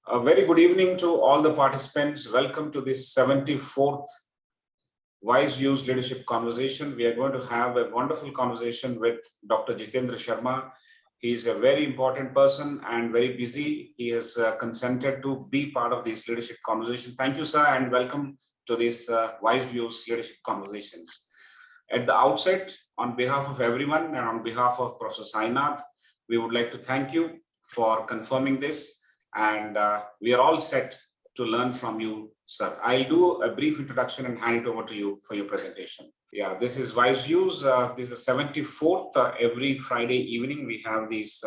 A very good evening to all the participants. Welcome to this 74th WiseViews Leadership Conversation. We are going to have a wonderful conversation with Dr. Jitendra Sharma. He is a very important person and very busy. He has consented to be part of this leadership conversation. Thank you, sir, and welcome to this WiseViews Leadership Conversations. At the outset, on behalf of everyone and on behalf of Professor Sainath, we would like to thank you for confirming this. And we are all set to learn from you, sir. I'll do a brief introduction and hand it over to you for your presentation. Yeah, this is WiseViews. This is the 74th. Every Friday evening, we have these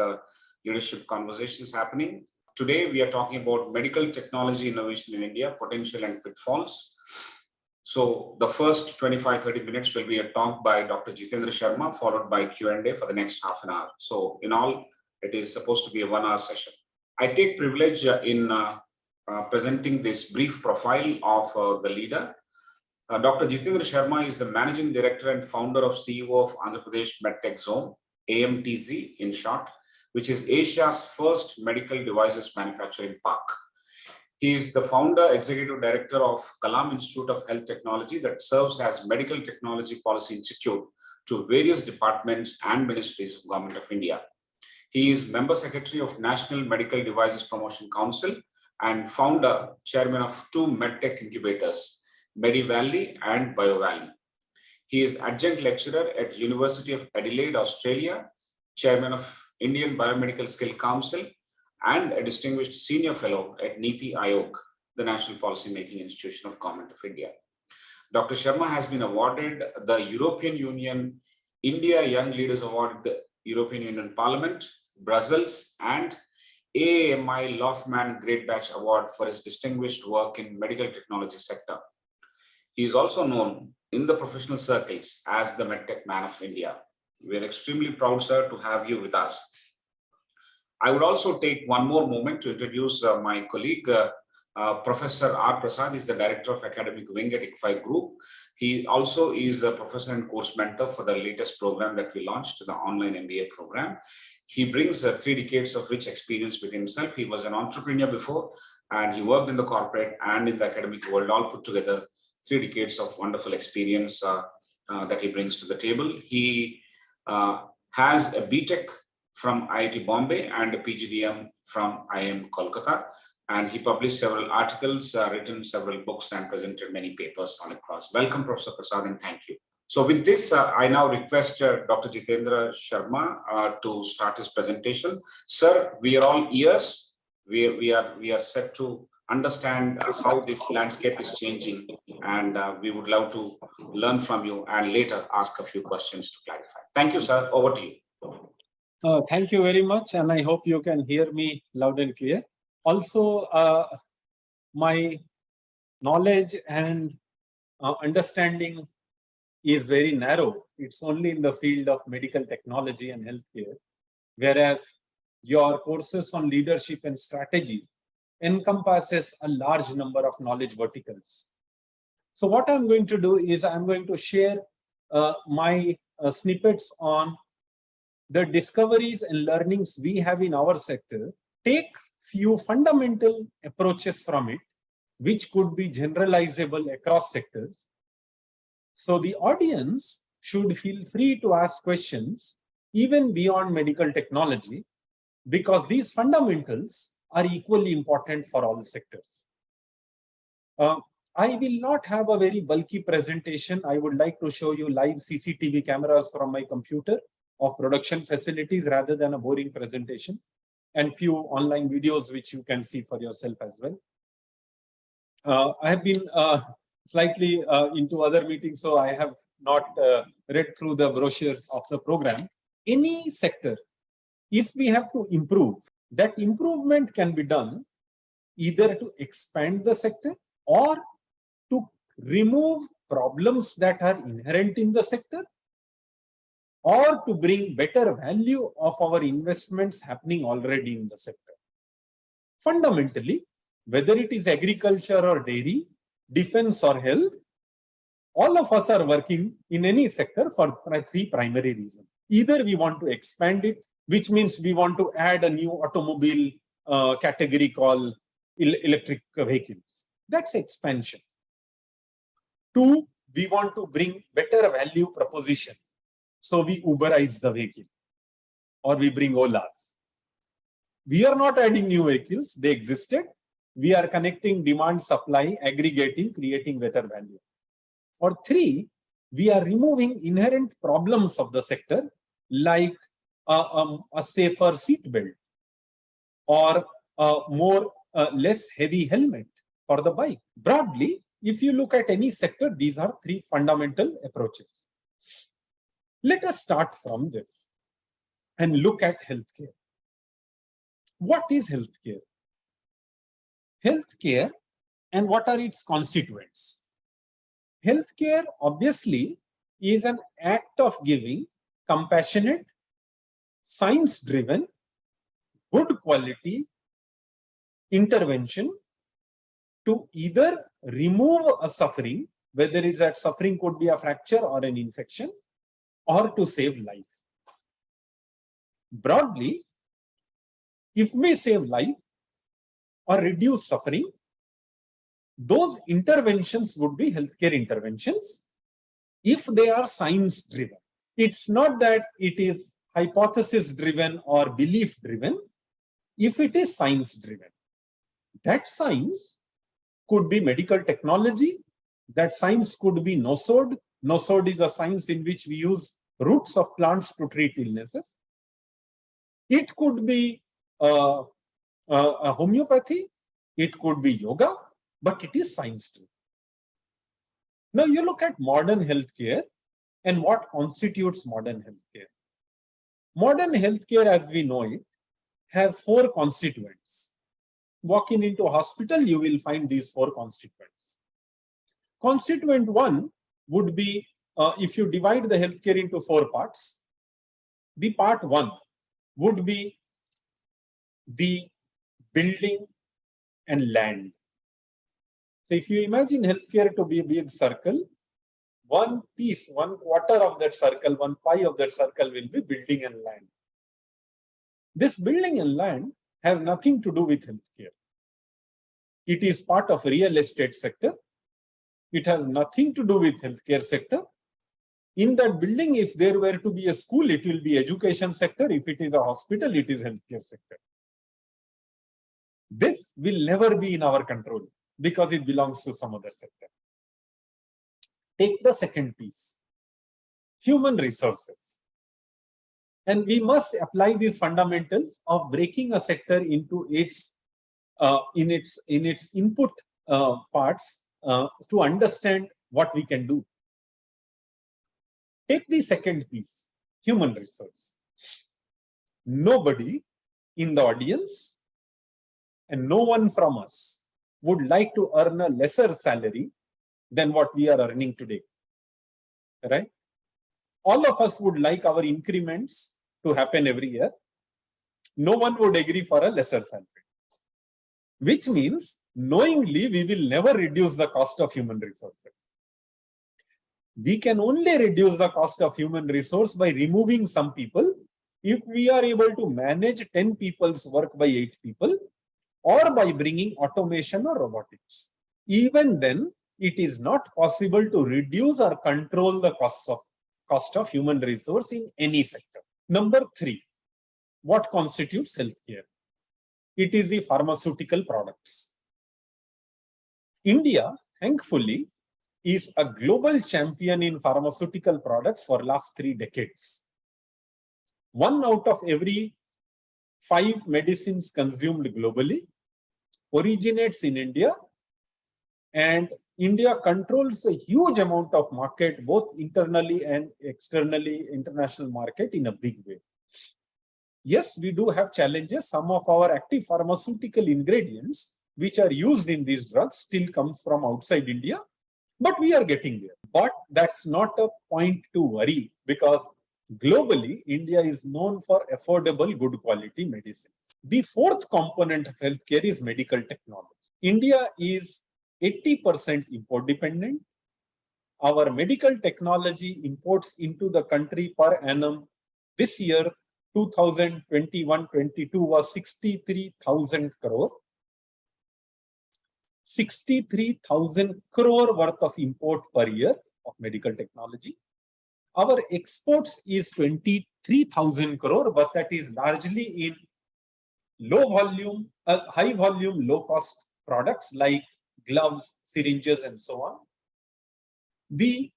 leadership conversations happening. Today, we are talking about medical technology innovation in India, potential and pitfalls. So the first 25-30 minutes will be a talk by Dr. Jitendra Sharma, followed by Q&A for the next half an hour. So in all, it is supposed to be a 1-hour session. I take privilege in presenting this brief profile of the leader. Dr. Jitendra Sharma is the Managing Director and Founder of CEO of Andhra Pradesh MedTech Zone, AMTZ in short, which is Asia's first medical devices manufacturing park. He is the Founder, Executive Director of Kalam Institute of Health Technology that serves as Medical Technology Policy Institute to various departments and ministries of Government of India. He is Member Secretary of National Medical Devices Promotion Council and Founder, Chairman of 2 MedTech incubators, MediValley and BioValley. He is Adjunct Lecturer at University of Adelaide, Australia, Chairman of Indian Biomedical Skill Council, and a Distinguished Senior Fellow at Niti Aayog, the National Policy Making Institution of Government of India. Dr. Sharma has been awarded the European Union India Young Leaders Award, the European Union Parliament, Brussels, and AAMI Lofman Great Batch Award for his distinguished work in medical technology sector. He is also known in the professional circles as the MedTech Man of India. We are extremely proud, sir, to have you with us. I would also take one more moment to introduce my colleague, Professor R. Prasad is the Director of Academic Wing at ICFAI Group. He also is a professor and course mentor for the latest program that we launched, the online MBA program. He brings 3 decades of rich experience with himself. He was an entrepreneur before, and he worked in the corporate and in the academic world, all put together 3 decades of wonderful experience that he brings to the table. He has a BTech from IIT Bombay and a PGDM from IIM Kolkata. And he published several articles, written several books, and presented many papers all across. Welcome, Professor Prasad, and thank you. So with this, I now request Dr. Jitendra Sharma to start his presentation. Sir, we are all ears. We are set to understand how this landscape is changing, and we would love to learn from you and later ask a few questions to clarify. Thank you, sir. Over to you. Thank you very much, and I hope you can hear me loud and clear. Also, my knowledge and understanding is very narrow. It's only in the field of medical technology and healthcare, whereas your courses on leadership and strategy encompasses a large number of knowledge verticals. So what I'm going to do is I'm going to share my snippets on the discoveries and learnings we have in our sector, take few fundamental approaches from it, which could be generalizable across sectors. So the audience should feel free to ask questions even beyond medical technology, because these fundamentals are equally important for all sectors. I will not have a very bulky presentation. I would like to show you live CCTV cameras from my computer of production facilities rather than a boring presentation, and few online videos which you can see for yourself as well. I have been slightly into other meetings, so I have not read through the brochure of the program. Any sector, if we have to improve, that improvement can be done either to expand the sector or to remove problems that are inherent in the sector, or to bring better value of our investments happening already in the sector. Fundamentally, whether it is agriculture or dairy, defense or health, all of us are working in any sector for 3 primary reasons. Either we want to expand it, which means we want to add a new automobile category called electric vehicles. That's expansion. 2, we want to bring better value proposition. So we Uberize the vehicle or we bring Olas. We are not adding new vehicles, they existed. We are connecting demand, supply, aggregating, creating better value. Or 3, we are removing inherent problems of the sector like a safer seat belt or less heavy helmet for the bike. Broadly, if you look at any sector, these are 3 fundamental approaches. Let us start from this and look at healthcare. What is healthcare? Healthcare and what are its constituents? Healthcare obviously is an act of giving compassionate, science-driven, good quality intervention to either remove a suffering, whether it's that suffering could be a fracture or an infection, or to save life. Broadly, if we save life or reduce suffering, those interventions would be healthcare interventions if they are science driven. It's not that it is hypothesis driven or belief driven. If it is science driven, that science could be medical technology, that science could be nosode. Nosode is a science in which we use roots of plants to treat illnesses. It could be a homeopathy, it could be yoga, but it is science driven. Now you look at modern healthcare and what constitutes modern healthcare. Modern healthcare as we know it has 4 constituents. Walking into a hospital, you will find these 4 constituents. Constituent 1 would be, if you divide the healthcare into 4 parts, the part 1 would be the building and land. So if you imagine healthcare to be a big circle, one piece, 1/4 of that circle, 1 pie of that circle will be building and land. This building and land has nothing to do with healthcare. It is part of real estate sector. It has nothing to do with healthcare sector. In that building, if there were to be a school, it will be education sector. If it is a hospital, it is healthcare sector. This will never be in our control because it belongs to some other sector. Take the second piece, human resources. And we must apply these fundamentals of breaking a sector into its input parts to understand what we can do. Take the second piece, human resource. Nobody in the audience and no one from us would like to earn a lesser salary than what we are earning today, right? All of us would like our increments to happen every year. No one would agree for a lesser salary, which means knowingly we will never reduce the cost of human resources. We can only reduce the cost of human resource by removing some people. If we are able to manage 10 people's work by 8 people, or by bringing automation or robotics. Even then, it is not possible to reduce or control the cost of human resource in any sector. Number 3, what constitutes healthcare? It is the pharmaceutical products. India, thankfully, is a global champion in pharmaceutical products for last 3 decades. 1 out of every 5 medicines consumed globally originates in India, and India controls a huge amount of market, both internally and externally, international market in a big way. Yes, we do have challenges. Some of our active pharmaceutical ingredients, which are used in these drugs, still comes from outside India, but we are getting there. But that's not a point to worry, because globally, India is known for affordable, good quality medicines. The 4th component of healthcare is medical technology. India is 80% import dependent. Our medical technology imports into the country per annum this year, 2021-22, was 63,000 crore. 63,000 crore worth of import per year of medical technology. Our exports is 23,000 crore, but that is largely in low volume, high volume, low cost products like gloves, syringes, and so on. The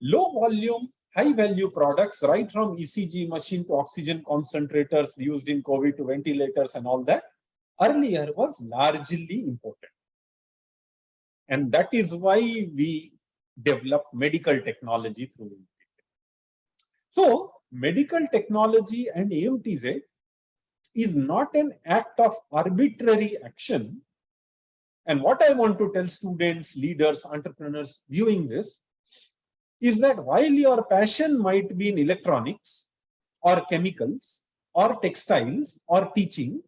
low volume, high value products, right from ECG machine to oxygen concentrators used in COVID to ventilators and all that, earlier was largely imported. And that is why we developed medical technology through AMTZ. So, medical technology and AMTZ is not an act of arbitrary action. And what I want to tell students, leaders, entrepreneurs viewing this is that while your passion might be in electronics or chemicals or textiles or teaching,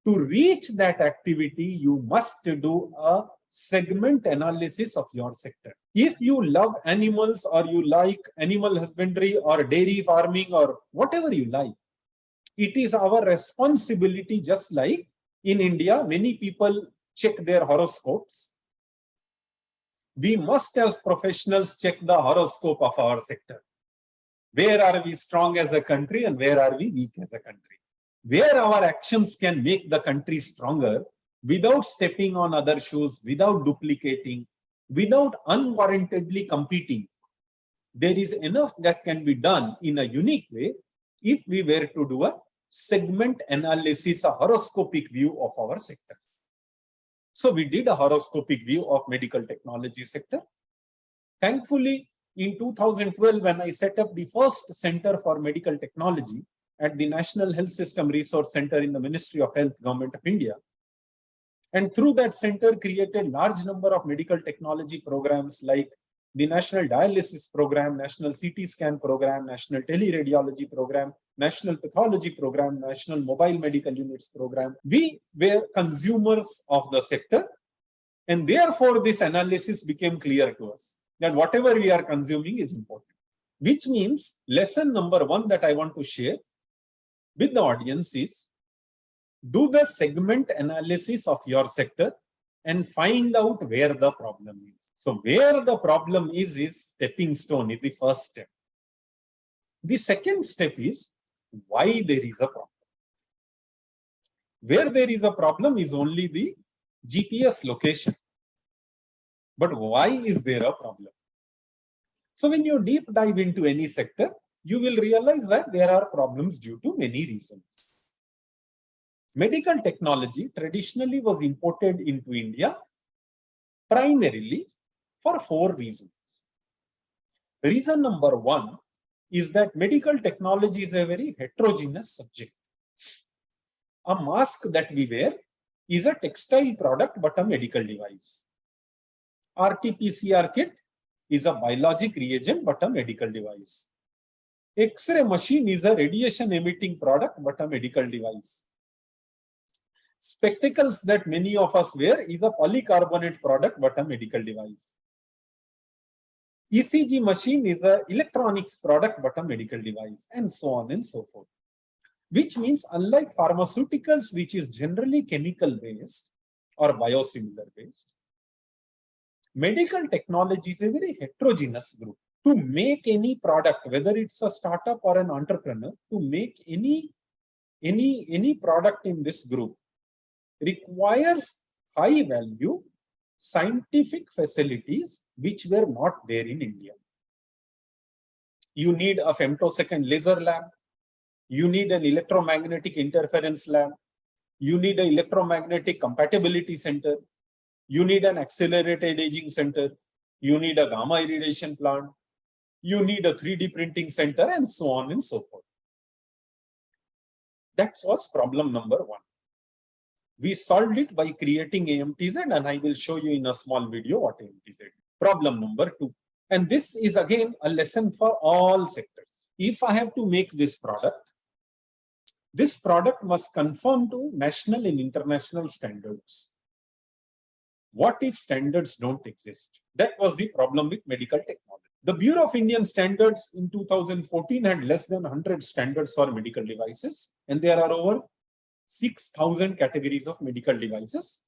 to reach that activity, you must do a segment analysis of your sector. If you love animals or you like animal husbandry or dairy farming or whatever you like, it is our responsibility, just like in India, many people check their horoscopes. We must, as professionals, check the horoscope of our sector. Where are we strong as a country and where are we weak as a country? Where our actions can make the country stronger without stepping on other shoes, without duplicating, without unwarrantedly competing. There is enough that can be done in a unique way if we were to do a segment analysis, a horoscopic view of our sector. So we did a horoscopic view of medical technology sector. Thankfully, in 2012, when I set up the first Center for Medical Technology at the National Health System Resource Center in the Ministry of Health, Government of India, and through that center created large number of medical technology programs like the National Dialysis Program, National CT Scan Program, National Teleradiology Program, National Pathology Program, National Mobile Medical Units Program. We were consumers of the sector, and therefore this analysis became clear to us that whatever we are consuming is important. Which means lesson number one that I want to share with the audience is, do the segment analysis of your sector and find out where the problem is. So where the problem is stepping stone, is the first step. The second step is why there is a problem. Where there is a problem is only the GPS location. But why is there a problem? So when you deep dive into any sector, you will realize that there are problems due to many reasons. Medical technology traditionally was imported into India primarily for 4 reasons. Reason number 1 is that medical technology is a very heterogeneous subject. A mask that we wear is a textile product but a medical device. RT-PCR kit is a biologic reagent but a medical device. X-ray machine is a radiation emitting product but a medical device. Spectacles that many of us wear is a polycarbonate product but a medical device. ECG machine is an electronics product but a medical device, and so on and so forth. Which means unlike pharmaceuticals, which is generally chemical based or biosimilar based, medical technology is a very heterogeneous group. To make any product, whether it's a startup or an entrepreneur, to make any product in this group requires high value scientific facilities which were not there in India. You need a femtosecond laser lab, you need an electromagnetic interference lab, you need an electromagnetic compatibility center, you need an accelerated aging center, you need a gamma irradiation plant, you need a 3D printing center, and so on and so forth. That was problem number 1. We solved it by creating AMTZ, and I will show you in a small video what AMTZ is. Problem number 2. And this is again a lesson for all sectors. If I have to make this product must conform to national and international standards. What if standards don't exist? That was the problem with medical technology. The Bureau of Indian Standards in 2014 had less than 100 standards for medical devices, and there are over 6,000 categories of medical devices.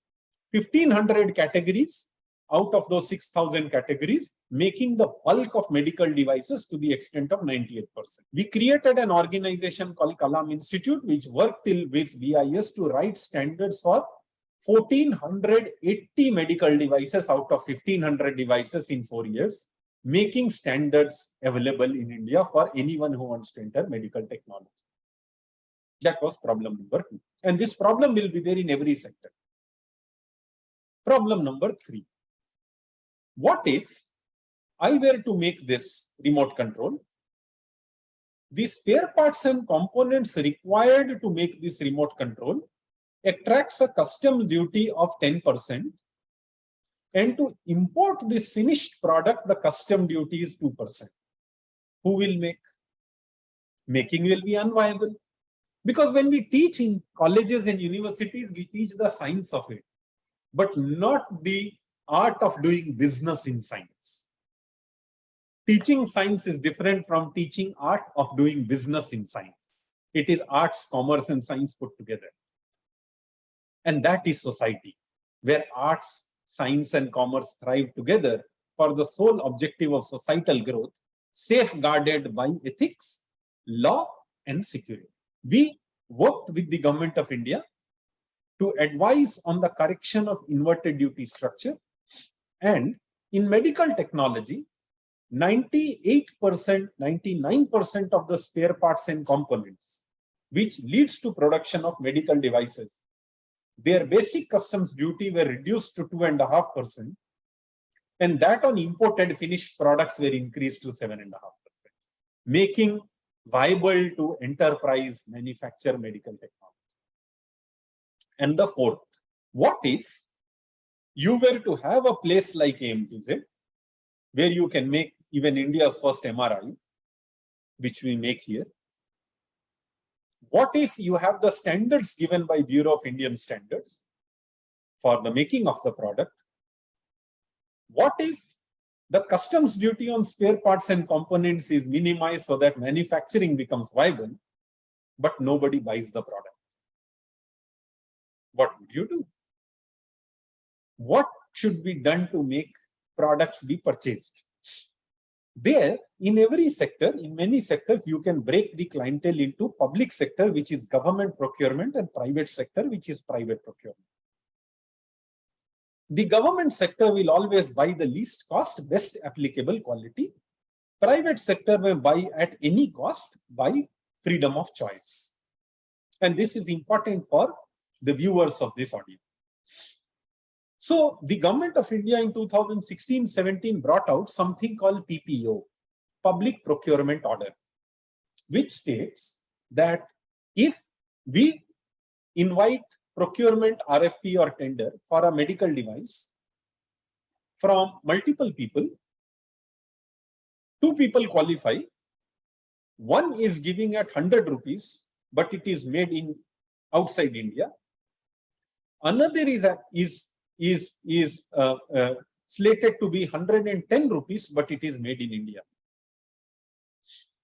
1,500 categories out of those 6,000 categories, making the bulk of medical devices to the extent of 98%. We created an organization called Kalam Institute, which worked with BIS to write standards for 1,480 medical devices out of 1,500 devices in 4 years, making standards available in India for anyone who wants to enter medical technology. That was problem number 2. And this problem will be there in every sector. Problem number 3. What if I were to make this remote control? The spare parts and components required to make this remote control attracts a customs duty of 10%. And to import this finished product, the custom duty is 2%. Who will make? Making will be unviable. Because when we teach in colleges and universities, we teach the science of it, but not the art of doing business in science. Teaching science is different from teaching art of doing business in science. It is arts, commerce, and science put together. And that is society, where arts, science, and commerce thrive together for the sole objective of societal growth, safeguarded by ethics, law, and security. We worked with the government of India to advise on the correction of inverted duty structure. And in medical technology, 98%, 99% of the spare parts and components, which leads to production of medical devices, their basic customs duty were reduced to 2.5%, and that on imported finished products were increased to 7.5%, making viable to enterprise manufacture medical technology. And the 4th, what if you were to have a place like AMTZ, where you can make even India's first MRI, which we make here? What if you have the standards given by Bureau of Indian Standards for the making of the product? What if the customs duty on spare parts and components is minimized so that manufacturing becomes viable, but nobody buys the product? What would you do? What should be done to make products be purchased? There, in every sector, in many sectors, you can break the clientele into public sector, which is government procurement, and private sector, which is private procurement. The government sector will always buy the least cost, best applicable quality. Private sector will buy at any cost by freedom of choice. And this is important for the viewers of this audio. So the government of India in 2016-17 brought out something called PPO, Public Procurement Order, which states that if we invite procurement, RFP or tender for a medical device from multiple people, 2 people qualify, one is giving at 100 rupees, but it is made in outside India. Another is slated to be 110 rupees, but it is made in India.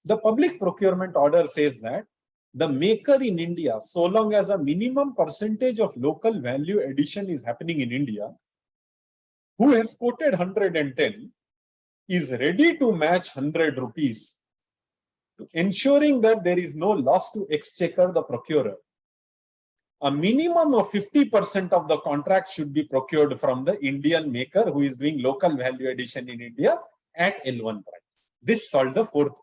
The public procurement order says that the maker in India, so long as a minimum percentage of local value addition is happening in India, who has quoted 110, is ready to match 100 rupees, ensuring that there is no loss to exchequer the procurer. A minimum of 50% of the contract should be procured from the Indian maker who is doing local value addition in India at L1 price. This solved the 4th problem.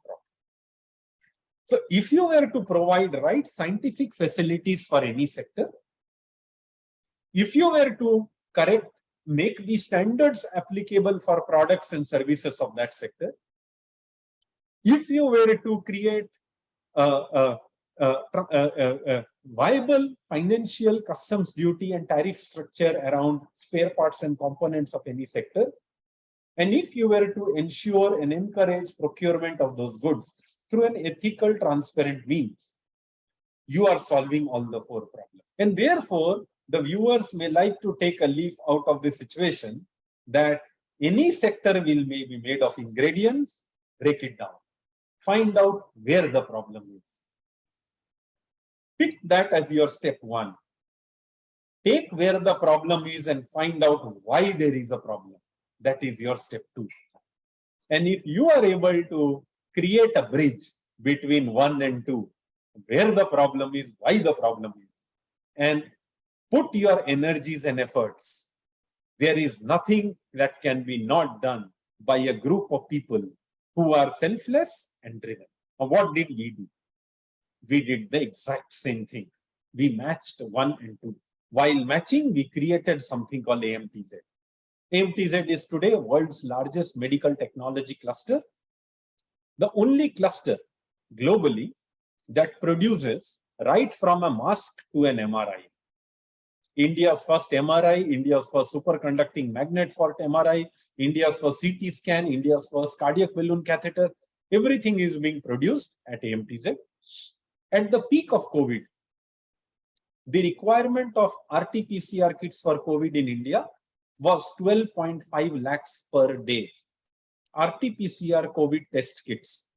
So if you were to provide right scientific facilities for any sector, if you were to make the standards applicable for products and services of that sector, if you were to create viable financial customs duty and tariff structure around spare parts and components of any sector, and if you were to ensure and encourage procurement of those goods through an ethical, transparent means, you are solving all the 4 problems. And therefore, the viewers may like to take a leaf out of this situation that any sector will may be made of ingredients, break it down, find out where the problem is. Pick that as your step 1. take where the problem is and find out why there is a problem. That is your step 2. And if you are able to create a bridge between 1 and 2, where the problem is, why the problem is, and put your energies and efforts, there is nothing that can be not done by a group of people who are selfless and driven. Now, what did we do? We did the exact same thing. We matched 1 and 2. While matching, we created something called AMTZ. AMTZ is today world's largest medical technology cluster, the only cluster globally that produces right from a mask to an MRI. India's first MRI, India's first superconducting magnet for MRI, India's first CT scan, India's first cardiac balloon catheter. Everything is being produced at AMTZ. At the peak of COVID, the requirement of RT-PCR kits for COVID in India was 12.5 lakhs per day. RT-PCR COVID test kits,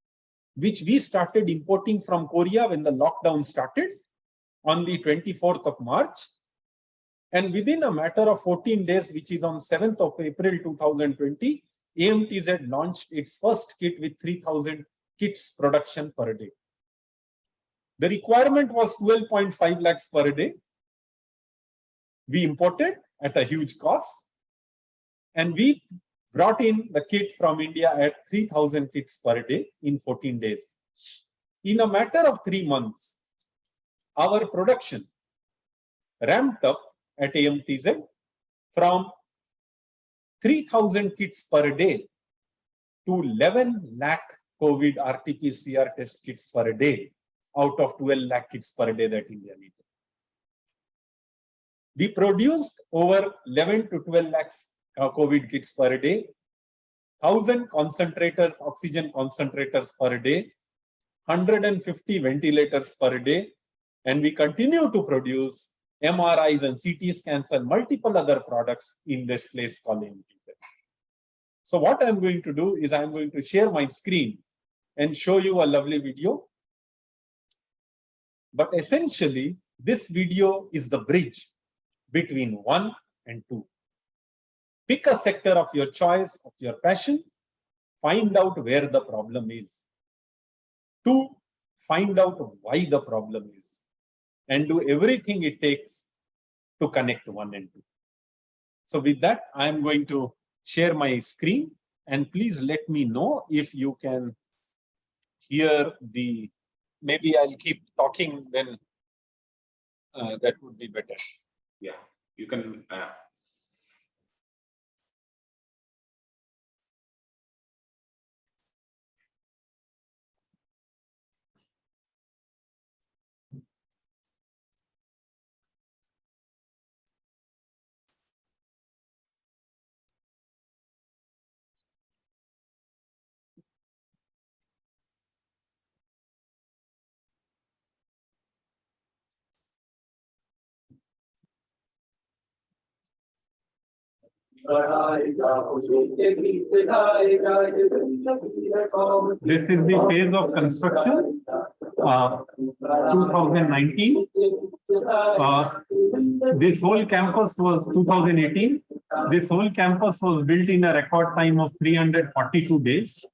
which we started importing from Korea when the lockdown started on the 24th of March. And within a matter of 14 days, which is on 7th of April 2020, AMTZ launched its first kit with 3,000 kits production per day. The requirement was 12.5 lakhs per day. We imported at a huge cost, and we brought in the kit from India at 3,000 kits per day in 14 days. In a matter of 3 months, our production ramped up at AMTZ from 3,000 kits per day to 11 lakh COVID RT-PCR test kits per day out of 12 lakh kits per day that India needed. We produced over 11 to 12 lakhs COVID kits per day, 1,000 concentrators, oxygen concentrators per day, 150 ventilators per day, and we continue to produce MRIs and CT scans and multiple other products in this place called AMTZ. So what I'm going to do is I'm going to share my screen and show you a lovely video. But essentially, this video is the bridge between 1 and 2. Pick a sector of your choice, of your passion, find out where the problem is. 2, find out why the problem is, and do everything it takes to connect 1 and 2. So with that, I am going to share my screen, and please let me know if you can hear the, maybe I'll keep talking, then that would be better. Yeah, you can. This is the phase of construction, 2019. This whole campus was 2018. This whole campus was built in a record time of 342 days.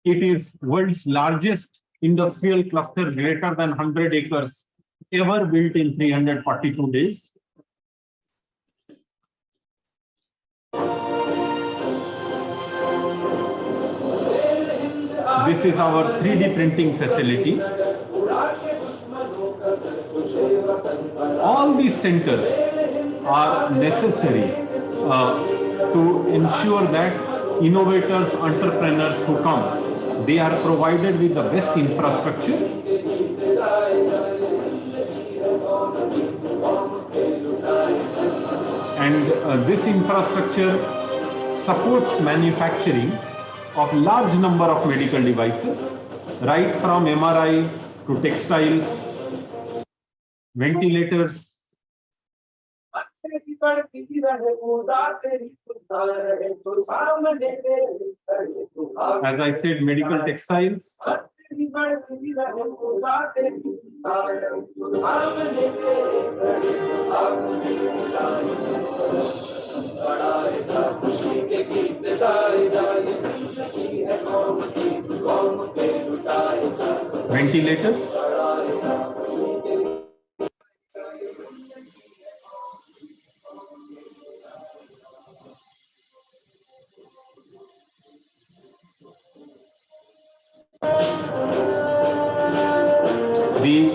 It is world's largest industrial cluster greater than 100 acres ever built in 342 days. This is our 3D printing facility. All these centers are necessary to ensure that innovators, entrepreneurs who come, they are provided with the best infrastructure. And this infrastructure supports manufacturing of large number of medical devices, right from MRI to textiles, ventilators. As I said, medical textiles, Ventilators. The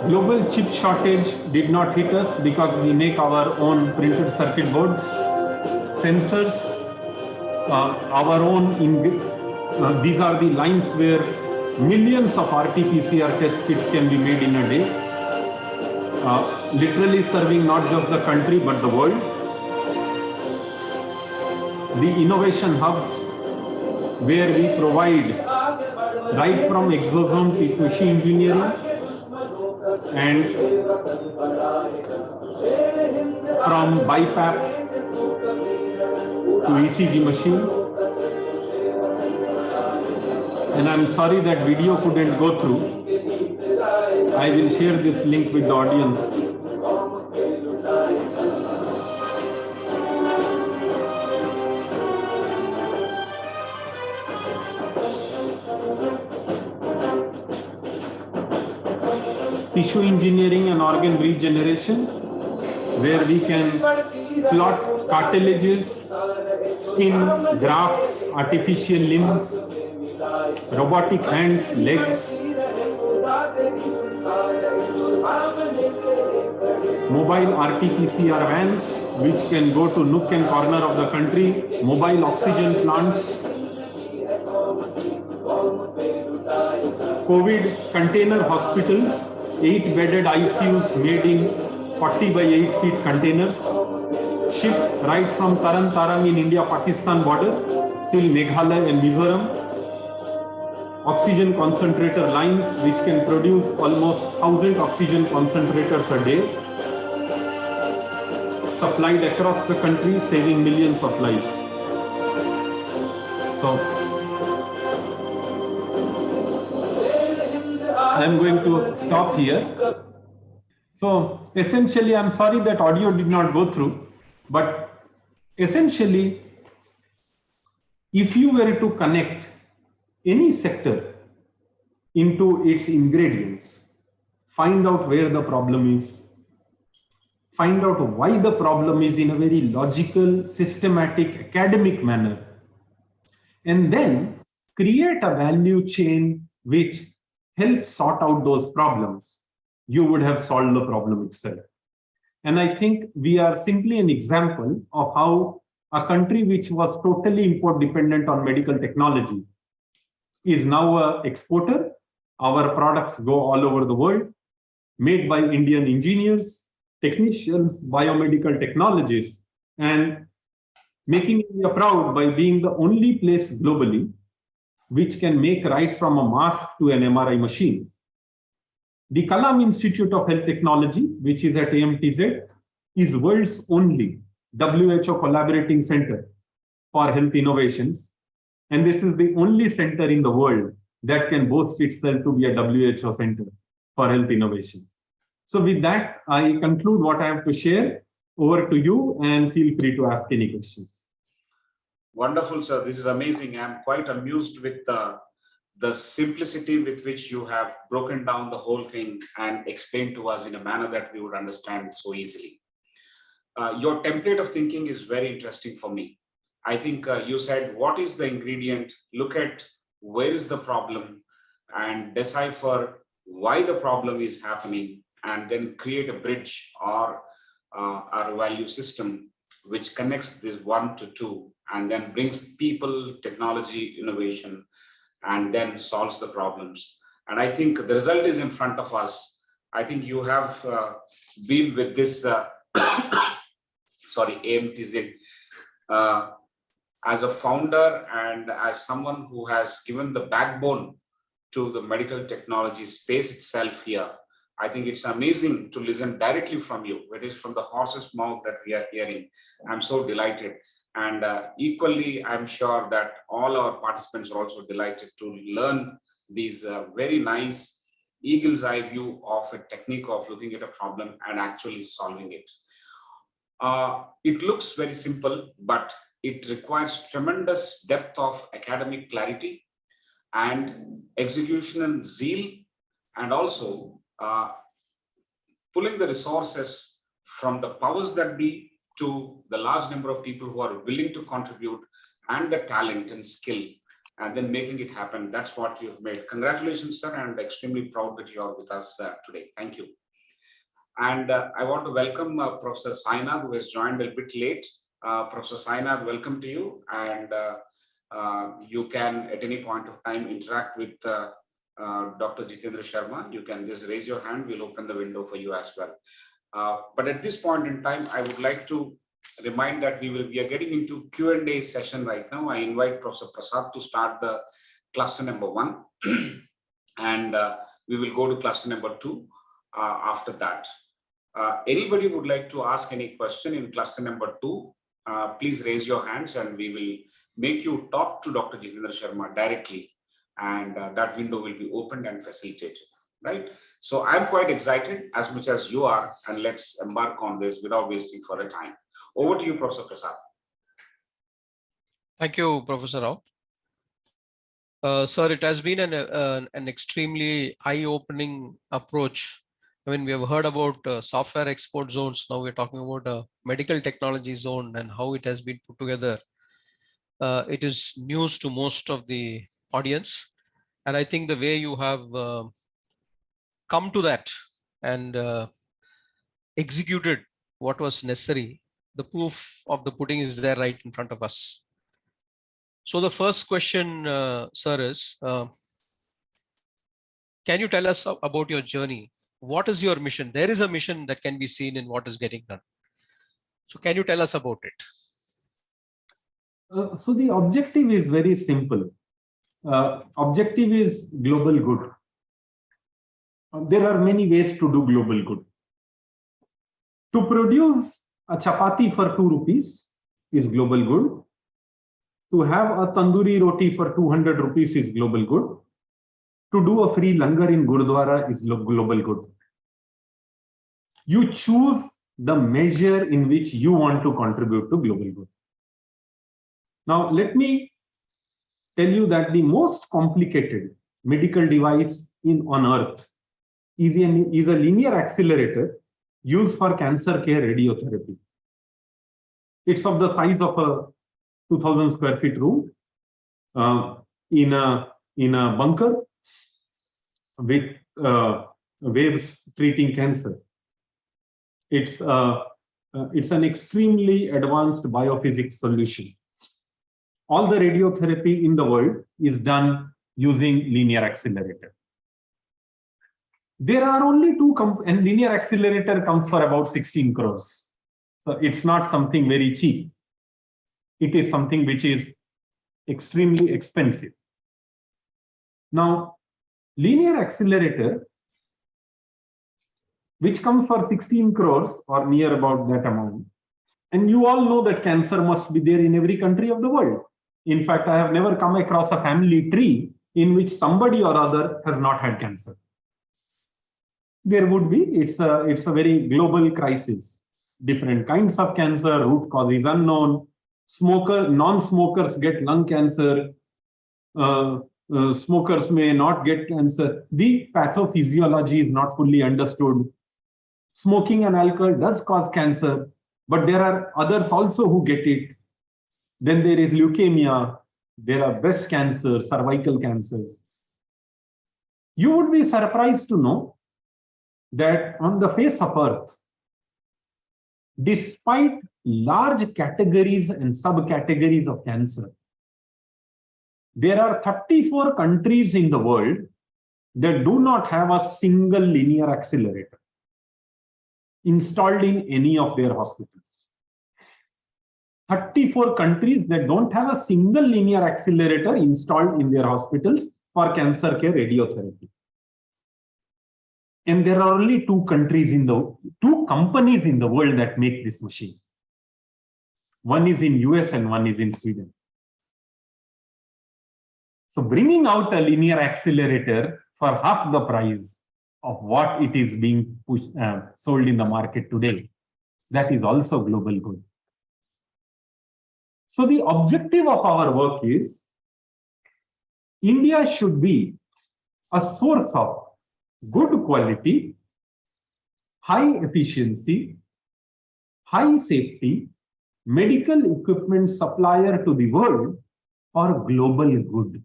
global chip shortage did not hit us because we make our own printed circuit boards, sensors, our own. These are the lines where millions of RT-PCR test kits can be made in a day, literally serving not just the country but the world. The innovation hubs where we provide right from exosome to tissue engineering and from BiPAP to ECG machine. And I'm sorry that video couldn't go through. I will share this link with the audience. Tissue engineering and organ regeneration, where we can plot cartilages, skin, grafts, artificial limbs, robotic hands, legs, mobile RT-PCR vans, which can go to nook and corner of the country, mobile oxygen plants, COVID container hospitals, 8-bedded ICUs made in 40 by 8 feet containers, shipped right from Taran Tarang in India-Pakistan border till Meghalaya and Mizoram. Oxygen concentrator lines which can produce almost 1,000 oxygen concentrators a day, supplied across the country, saving millions of lives. So I'm going to stop here. So essentially, I'm sorry that audio did not go through, but essentially, if you were to connect any sector into its ingredients, find out where the problem is, find out why the problem is in a very logical, systematic, academic manner, and then create a value chain which helps sort out those problems, you would have solved the problem itself. And I think we are simply an example of how a country which was totally import dependent on medical technology is now an exporter. Our products go all over the world, made by Indian engineers, technicians, biomedical technologists, and making India proud by being the only place globally which can make right from a mask to an MRI machine. The Kalam Institute of Health Technology, which is at AMTZ, is world's only WHO collaborating center for health innovations. And this is the only center in the world that can boast itself to be a WHO center for health innovation. So with that, I conclude what I have to share. Over to you, and feel free to ask any questions. Wonderful, sir. This is amazing. I'm quite amused with the simplicity with which you have broken down the whole thing and explained to us in a manner that we would understand so easily. Your template of thinking is very interesting for me. I think you said, what is the ingredient? Look at where is the problem and decipher why the problem is happening, and then create a bridge or our value system which connects this 1 to 2 and then brings people, technology, innovation, and then solves the problems. And I think the result is in front of us. I think you have been with this, AMTZ, as a founder and as someone who has given the backbone to the medical technology space itself here. I think it's amazing to listen directly from you. It is from the horse's mouth that we are hearing. I'm so delighted. And equally, I'm sure that all our participants are also delighted to learn these very nice eagle's eye view of a technique of looking at a problem and actually solving it. It looks very simple, but it requires tremendous depth of academic clarity and execution and zeal, and also pulling the resources from the powers that be to the large number of people who are willing to contribute and the talent and skill, and then making it happen. That's what you've made. Congratulations, sir, and extremely proud that you are with us today. Thank you. And I want to welcome Professor Sainath, who has joined a bit late. Professor Sainath, welcome to you. And you can, at any point of time, interact with Dr. Jitendra Sharma. You can just raise your hand. We'll open the window for you as well. But at this point in time, I would like to remind that we are getting into Q&A session right now. I invite Professor Prasad to start the cluster number 1, and we will go to cluster number 2 after that. Anybody would like to ask any question in cluster number 2, please raise your hands and we will make you talk to Dr. Jitendra Sharma directly, and that window will be opened and facilitated, right? So I'm quite excited as much as you are, and let's embark on this without wasting further time. Over to you, Professor Prasad. Thank you, Professor Rao. Sir, it has been an extremely eye-opening approach. I mean, we have heard about software export zones. Now we're talking about a medical technology zone and how it has been put together. It is news to most of the audience. And I think the way you have come to that and executed what was necessary, the proof of the pudding is there right in front of us. So the first question, sir, is, can you tell us about your journey? What is your mission? There is a mission that can be seen in what is getting done. So can you tell us about it? So the objective is very simple. Objective is global good. There are many ways to do global good. To produce a chapati for 2 rupees is global good. To have a tandoori roti for 200 rupees is global good. To do a free langar in Gurdwara is global good. You choose the measure in which you want to contribute to global good. Now, let me tell you that the most complicated medical device on earth is a linear accelerator used for cancer care radiotherapy. It's of the size of a 2,000 square feet room in a bunker with waves treating cancer. It's an extremely advanced biophysics solution. All the radiotherapy in the world is done using linear accelerator. There are only 2 and linear accelerator comes for about 16 crores. So it's not something very cheap. It is something which is extremely expensive. Now, linear accelerator, which comes for 16 crores or near about that amount, and you all know that cancer must be there in every country of the world. In fact, I have never come across a family tree in which somebody or other has not had cancer. There would be, it's a very global crisis. Different kinds of cancer, root cause is unknown. Non-smokers get lung cancer. Smokers may not get cancer. The pathophysiology is not fully understood. Smoking and alcohol does cause cancer, but there are others also who get it. Then there is leukemia. There are breast cancer, cervical cancers. You would be surprised to know that on the face of Earth, despite large categories and subcategories of cancer, there are 34 countries in the world that do not have a single linear accelerator installed in any of their hospitals. 34 countries that don't have a single linear accelerator installed in their hospitals for cancer care radiotherapy. And there are only 2 companies in the world that make this machine. One is in US and one is in Sweden. So bringing out a linear accelerator for half the price of what it is being sold in the market today, that is also global good. So the objective of our work is India should be a source of good quality, high efficiency, high safety medical equipment supplier to the world for global good.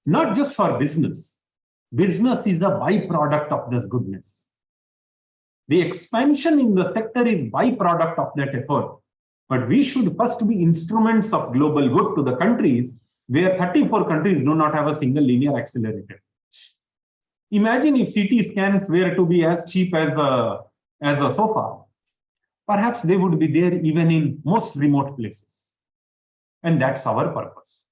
Not just for business. Business is a byproduct of this goodness. The expansion in the sector is byproduct of that effort. But we should first be instruments of global good to the countries where 34 countries do not have a single linear accelerator. Imagine if CT scans were to be as cheap as a sofa. Perhaps they would be there even in most remote places. And that's our purpose.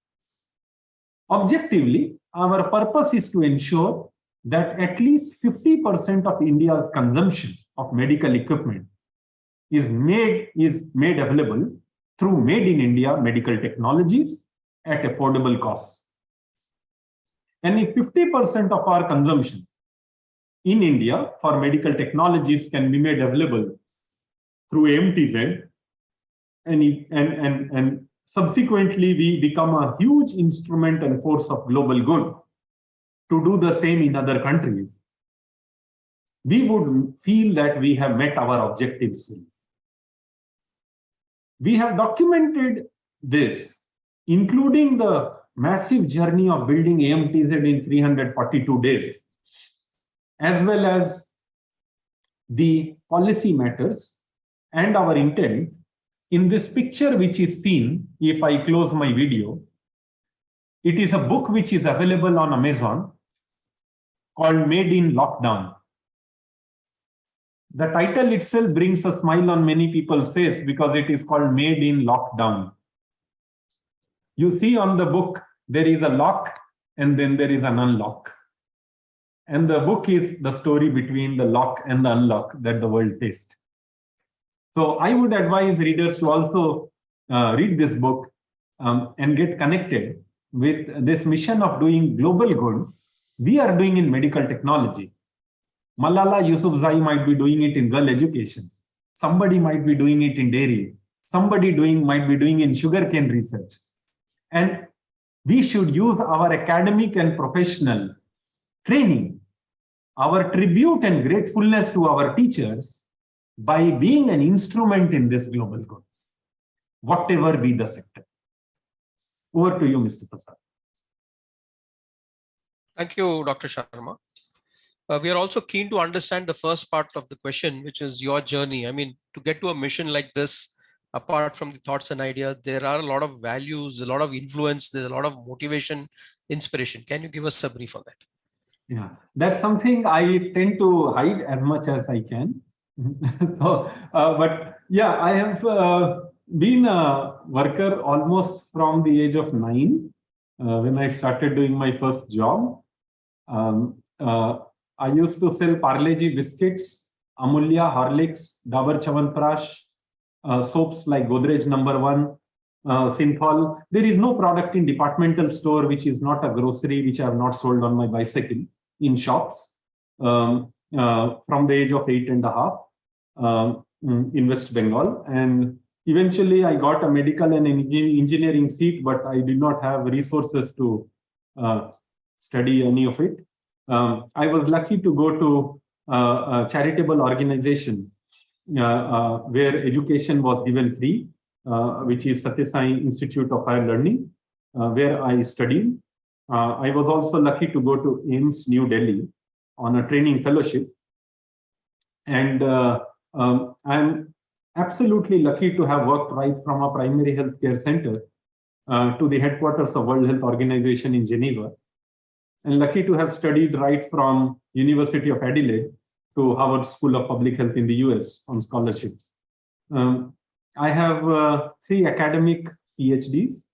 Objectively, our purpose is to ensure that at least 50% of India's consumption of medical equipment is made available through Made in India medical technologies at affordable costs. And if 50% of our consumption in India for medical technologies can be made available through AMTZ, and subsequently we become a huge instrument and force of global good to do the same in other countries, we would feel that we have met our objectives. We have documented this, including the massive journey of building AMTZ in 342 days, as well as the policy matters and our intent in this picture which is seen. If I close my video, it is a book which is available on Amazon called Made in Lockdown. The title itself brings a smile on many people's face because it is called Made in Lockdown. You see on the book, there is a lock and then there is an unlock. And the book is the story between the lock and the unlock that the world faced. So I would advise readers to also read this book and get connected with this mission of doing global good we are doing in medical technology. Malala Yousafzai might be doing it in girl education. Somebody might be doing it in dairy. Somebody might be doing in sugarcane research. And we should use our academic and professional training, our tribute and gratefulness to our teachers by being an instrument in this global good, whatever be the sector. Over to you, Mr. Prasad. Thank you, Dr. Sharma. We are also keen to understand the first part of the question, which is your journey. I mean, to get to a mission like this, apart from the thoughts and ideas, there are a lot of values, a lot of influence, there's a lot of motivation, inspiration. Can you give us a brief on that? Yeah, that's something I tend to hide as much as I can. But yeah, I have been a worker almost from the age of 9 when I started doing my first job. I used to sell Parle-G biscuits, Amulya, Horlicks, Dabur Chyawanprash, soaps like Godrej No. 1, Synthol. There is no product in departmental store which is not a grocery which I have not sold on my bicycle in shops from the age of 8.5 in West Bengal. And eventually I got a medical and engineering seat, but I did not have resources to study any of it. I was lucky to go to a charitable organization where education was given free, which is Satya Sai Institute of Higher Learning, where I studied. I was also lucky to go to AIIMS New Delhi on a training fellowship. And I'm absolutely lucky to have worked right from a primary healthcare center to the headquarters of World Health Organization in Geneva. And lucky to have studied right from University of Adelaide to Harvard School of Public Health in the US on scholarships. I have 3 academic PhDs,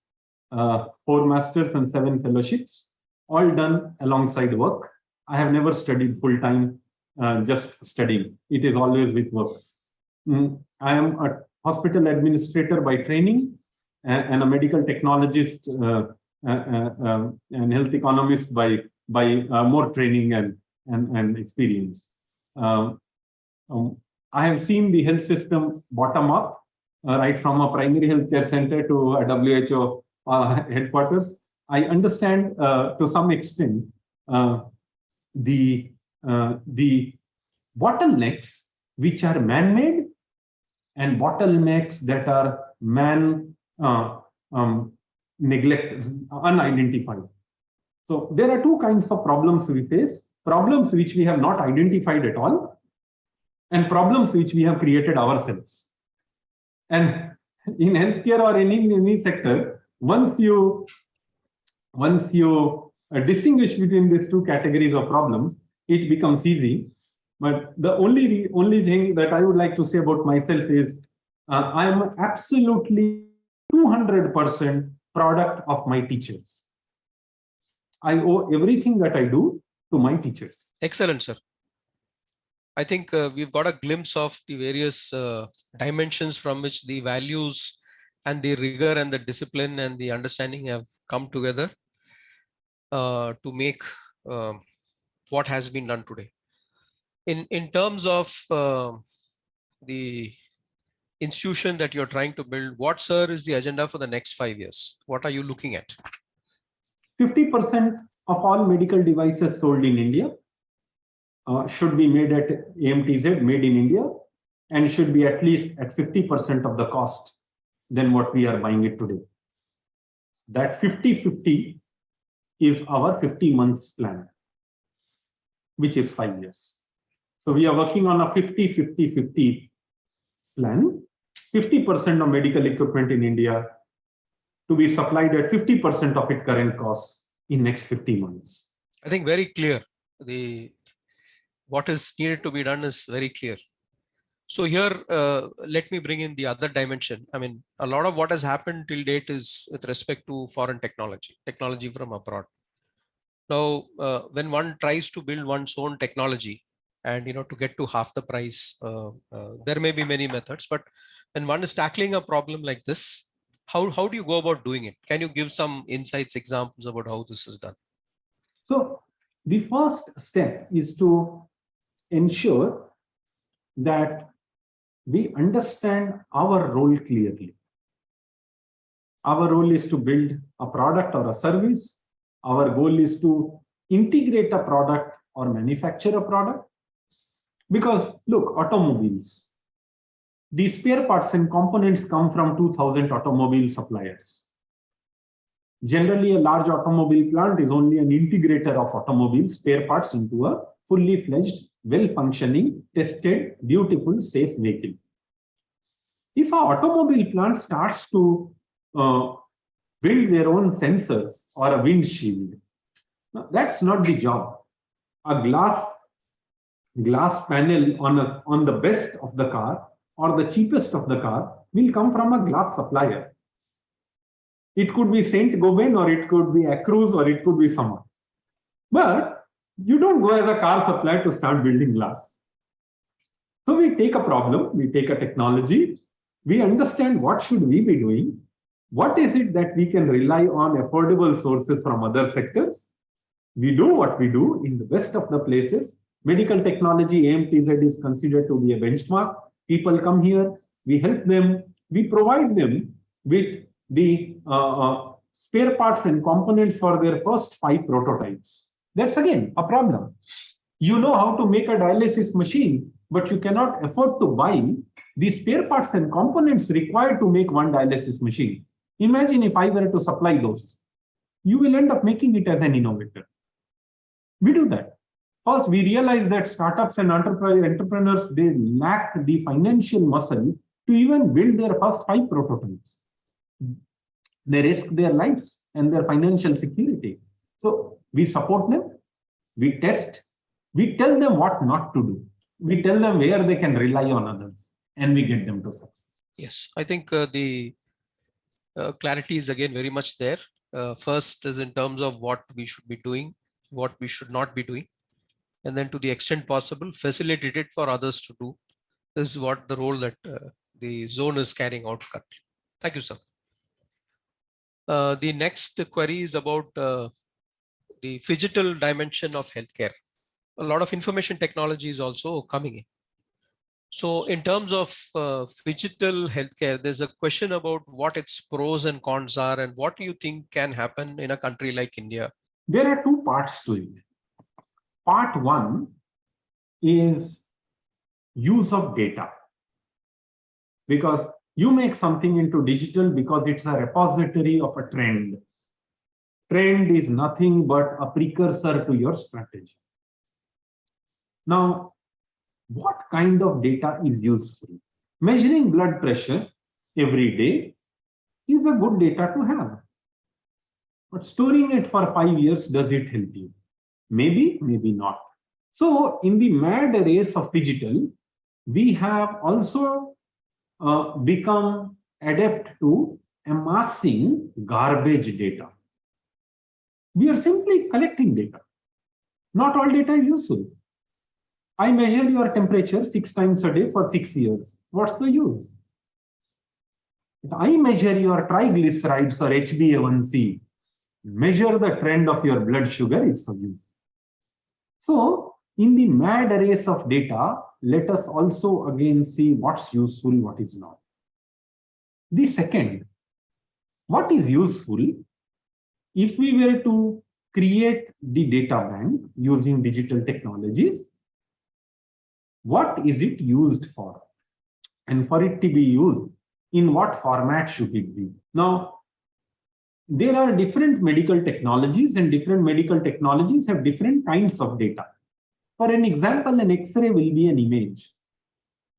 4 masters and 7 fellowships, all done alongside work. I have never studied full-time, just studying. It is always with work. I am a hospital administrator by training and a medical technologist an health economist by more training and experience. I have seen the health system bottom up, right from a primary healthcare center to a WHO headquarters. I understand to some extent the bottlenecks which are man-made and bottlenecks that are neglected, unidentified. So there are two kinds of problems we face: problems which we have not identified at all, and problems which we have created ourselves. And in healthcare or in any sector, once you distinguish between these two categories of problems, it becomes easy. But the only thing that I would like to say about myself is I am absolutely 200% product of my teachers. I owe everything that I do to my teachers. Excellent, sir. I think we've got a glimpse of the various dimensions from which the values and the rigor and the discipline and the understanding have come together to make what has been done today. In terms of the institution that you're trying to build, what, sir, is the agenda for the next 5 years? What are you looking at? 50% of all medical devices sold in India should be made at AMTZ, made in India, and should be at least at 50% of the cost than what we are buying it today. That 50-50 is our 50 months plan, which is 5 years. So we are working on a 50-50-50 plan. 50% of medical equipment in India to be supplied at 50% of its current costs in next 50 months. I think very clear. What is needed to be done is very clear. So here, let me bring in the other dimension. I mean, a lot of what has happened till date is with respect to foreign technology from abroad. Now, when one tries to build one's own technology and, to get to half the price, there may be many methods, but when one is tackling a problem like this, how do you go about doing it? Can you give some insights, examples about how this is done? So the first step is to ensure that we understand our role clearly. Our role is to build a product or a service. Our goal is to integrate a product or manufacture a product. Because look, automobiles, the spare parts and components come from 2000 automobile suppliers. Generally, a large automobile plant is only an integrator of automobile spare parts into a fully fledged, well-functioning, tested, beautiful, safe vehicle. If an automobile plant starts to build their own sensors or a windshield, that's not the job. A glass panel on the best of the car or the cheapest of the car will come from a glass supplier. It could be Saint-Gobain, or it could be Acruz, or it could be someone. But you don't go as a car supplier to start building glass. So we take a problem, we take a technology, we understand what should we be doing, what is it that we can rely on affordable sources from other sectors. We do what we do in the best of the places. Medical technology, AMTZ, is considered to be a benchmark. People come here, we help them, we provide them with the spare parts and components for their first 5 prototypes. That's again a problem. You know how to make a dialysis machine, but you cannot afford to buy the spare parts and components required to make one dialysis machine. Imagine if I were to supply those. You will end up making it as an innovator. We do that. First, we realize that startups and entrepreneurs, they lack the financial muscle to even build their first 5 prototypes. They risk their lives and their financial security. So we support them, we test, we tell them what not to do. We tell them where they can rely on others, and we get them to success. Yes, I think the clarity is again very much there. First is in terms of what we should be doing, what we should not be doing. And then to the extent possible, facilitate it for others to do. This is what the role that the zone is carrying out currently. Thank you, sir. The next query is about the phygital dimension of healthcare. A lot of information technology is also coming in. So in terms of phygital healthcare, there's a question about what its pros and cons are and what do you think can happen in a country like India? There are two parts to it. Part one is use of data. Because you make something into digital because it's a repository of a trend. Trend is nothing but a precursor to your strategy. Now, what kind of data is useful? Measuring blood pressure every day is a good data to have. But storing it for 5 years, does it help you? Maybe, maybe not. So in the mad race of digital, we have also become adept to amassing garbage data. We are simply collecting data. Not all data is useful. I measure your temperature 6 times a day for 6 years. What's the use? If I measure your triglycerides or HbA1c, measure the trend of your blood sugar, it's of use. So, in the mad race of data, let us also again see what's useful, what is not. The second, what is useful if we were to create the data bank using digital technologies? What is it used for? And for it to be used, in what format should it be? Now, there are different medical technologies and different medical technologies have different kinds of data. For an example, an X-ray will be an image.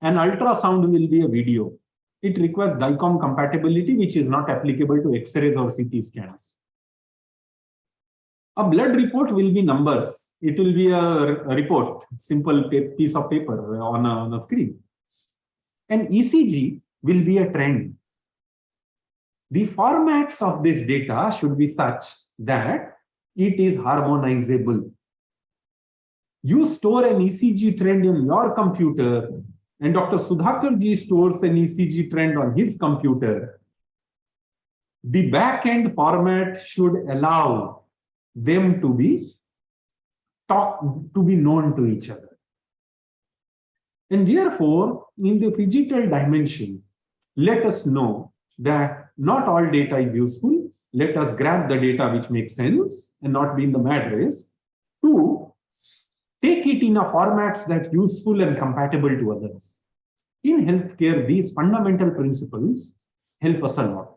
An ultrasound will be a video. It requires DICOM compatibility, which is not applicable to X-rays or CT scans. A blood report will be numbers. It will be a report, simple piece of paper on a screen. An ECG will be a trend. The formats of this data should be such that it is harmonizable. You store an ECG trend in your computer, and Dr. Sudhakar ji stores an ECG trend on his computer. The back-end format should allow them to be known to each other. And therefore, in the phygital dimension, let us know that not all data is useful. Let us grab the data which makes sense and not be in the mad race. Two, take it in a formats that's useful and compatible to others. In healthcare, these fundamental principles help us a lot.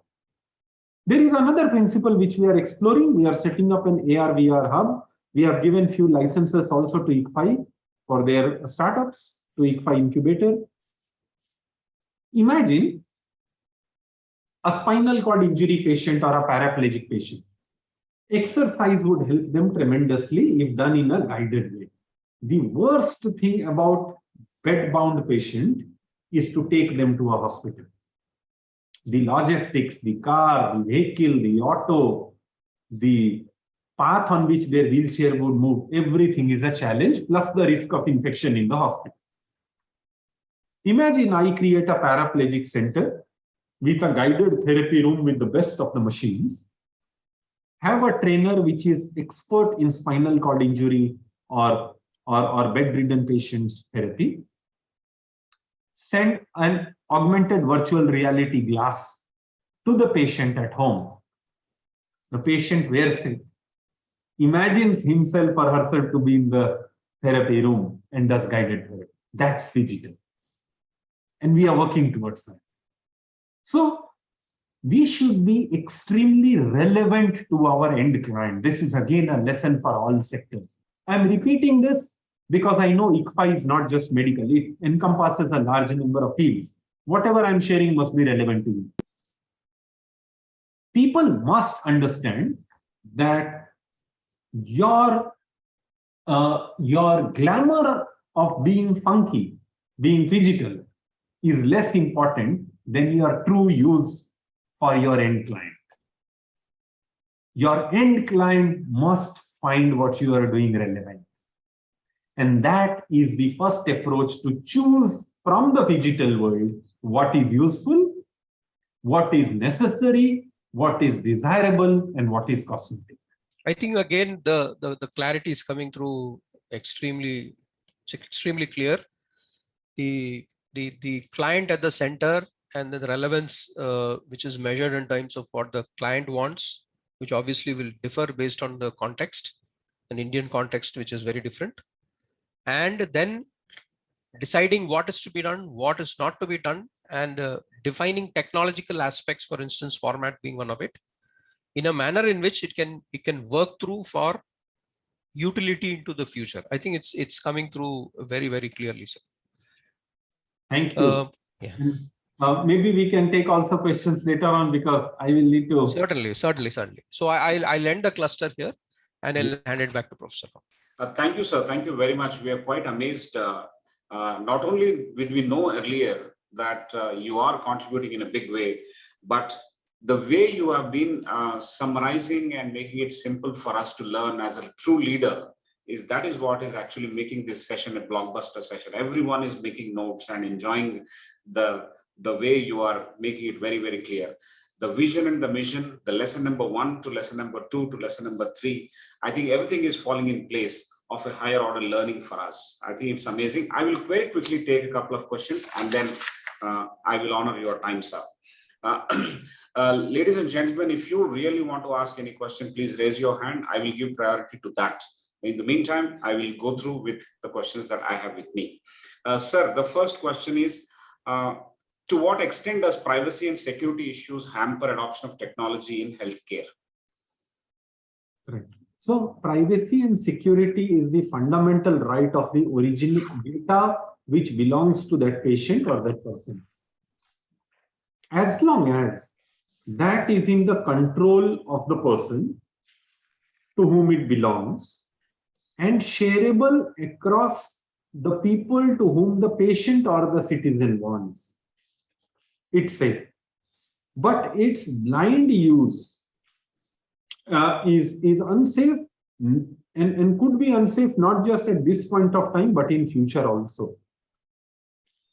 There is another principle which we are exploring. We are setting up an AR/VR hub. We have given few licenses also to ICFAI for their startups, to ICFAI incubator. Imagine a spinal cord injury patient or a paraplegic patient. Exercise would help them tremendously if done in a guided way. The worst thing about bed-bound patient is to take them to a hospital. The logistics, the car, the vehicle, the auto, the path on which their wheelchair would move, everything is a challenge, plus the risk of infection in the hospital. Imagine I create a paraplegic center with a guided therapy room with the best of the machines, have a trainer which is expert in spinal cord injury or bedridden patients therapy, send an augmented virtual reality glass to the patient at home. The patient wears it, imagines himself or herself to be in the therapy room and does guided therapy. That's phygital. And we are working towards that. So we should be extremely relevant to our end client. This is again a lesson for all sectors. I'm repeating this because I know ICFAI is not just medical. It encompasses a large number of fields. Whatever I'm sharing must be relevant to you. People must understand that your glamour of being funky, being phygital, is less important than your true use for your end client. Your end client must find what you are doing relevant. And that is the first approach to choose from the phygital world what is useful, what is necessary, what is desirable, and what is cosmetic. I think again the clarity is coming through extremely clear. The client at the center, and the relevance which is measured in terms of what the client wants, which obviously will differ based on the context, an Indian context which is very different, and then deciding what is to be done, what is not to be done, and defining technological aspects, for instance, format being one of it, in a manner in which it can work through for utility into the future. I think it's coming through very, very clearly, sir. Thank you. Yeah. Maybe we can take also questions later on, because I will need to. Certainly. So I'll end the cluster here and I'll hand it back to Professor. Thank you, sir. Thank you very much. We are quite amazed. Not only did we know earlier that you are contributing in a big way, but the way you have been summarizing and making it simple for us to learn as a true leader that is what is actually making this session a blockbuster session. Everyone is making notes and enjoying the way you are making it very, very clear. The vision and the mission, the lesson number 1 to lesson number 2 to lesson number 3, I think everything is falling in place of a higher order learning for us. I think it's amazing. I will very quickly take a couple of questions and then I will honor your time, sir. Ladies and gentlemen, if you really want to ask any question, please raise your hand. I will give priority to that. In the meantime, I will go through with the questions that I have with me. Sir, the first question is, to what extent does privacy and security issues hamper adoption of technology in healthcare? Right. So privacy and security is the fundamental right of the original data which belongs to that patient or that person. As long as that is in the control of the person to whom it belongs and shareable across the people to whom the patient or the citizen wants, it's safe. But its blind use is unsafe and could be unsafe not just at this point of time, but in future also.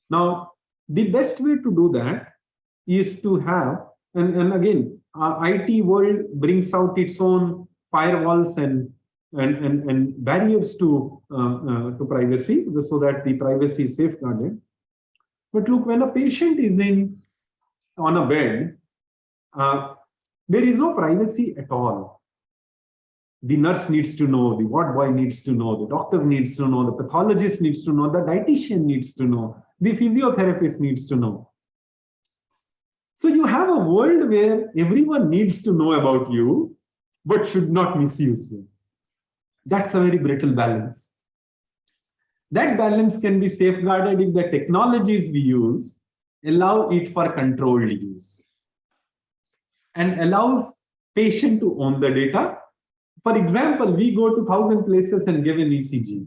Now, the best way to do that is to have, and again, IT world brings out its own firewalls and barriers to privacy, so that the privacy is safeguarded. But look, when a patient is on a bed, there is no privacy at all. The nurse needs to know, the ward boy needs to know, the doctor needs to know, the pathologist needs to know, the dietitian needs to know, the physiotherapist needs to know. So you have a world where everyone needs to know about you, but should not misuse you. That's a very brittle balance. That balance can be safeguarded if the technologies we use allow it for controlled use and allows patient to own the data. For example, we go to 1,000 places and give an ECG.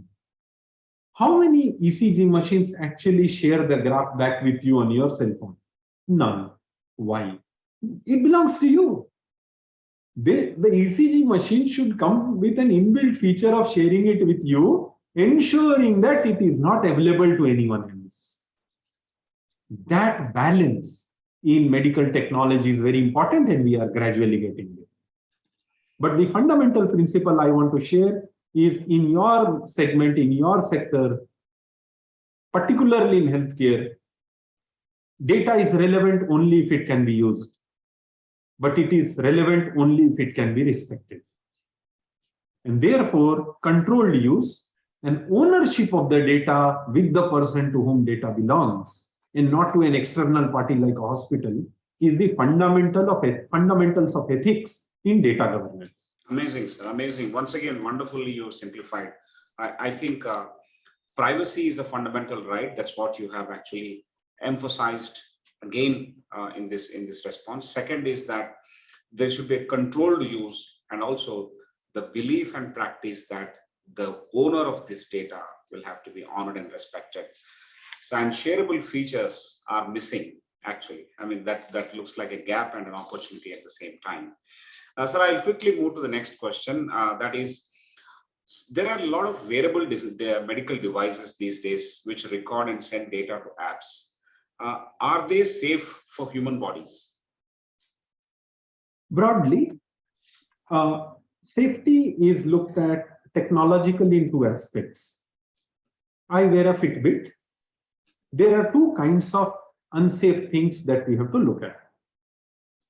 How many ECG machines actually share the graph back with you on your cell phone? None. Why? It belongs to you. The ECG machine should come with an inbuilt feature of sharing it with you, ensuring that it is not available to anyone else. That balance in medical technology is very important, and we are gradually getting there. But the fundamental principle I want to share is, in your segment, in your sector, particularly in healthcare, data is relevant only if it can be used. But it is relevant only if it can be respected. And therefore, controlled use and ownership of the data with the person to whom data belongs, and not to an external party like a hospital, is the fundamentals of ethics in data governance. Amazing, sir. Amazing. Once again, wonderfully you simplified. I think privacy is a fundamental right. That's what you have actually emphasized again in this response. Second is that there should be a controlled use, and also the belief and practice that the owner of this data will have to be honored and respected. So, and shareable features are missing, actually. I mean, that looks like a gap and an opportunity at the same time. So I'll quickly move to the next question. That is, there are a lot of wearable medical devices these days which record and send data to apps. Are they safe for human bodies? Broadly, safety is looked at technologically in two aspects. I wear a Fitbit. There are two kinds of unsafe things that we have to look at.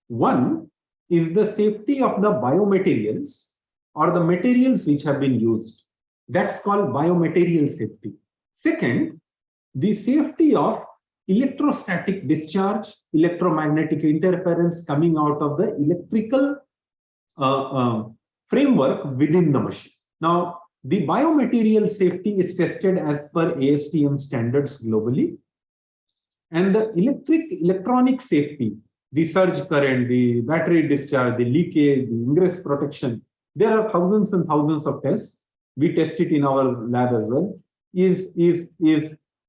One is the safety of the biomaterials or the materials which have been used. That's called biomaterial safety. Second, the safety of electrostatic discharge, electromagnetic interference coming out of the electrical framework within the machine. Now, the biomaterial safety is tested as per ASTM standards globally. And the electronic safety, the surge current, the battery discharge, the leakage, the ingress protection, there are thousands and thousands of tests. We test it in our lab as well, is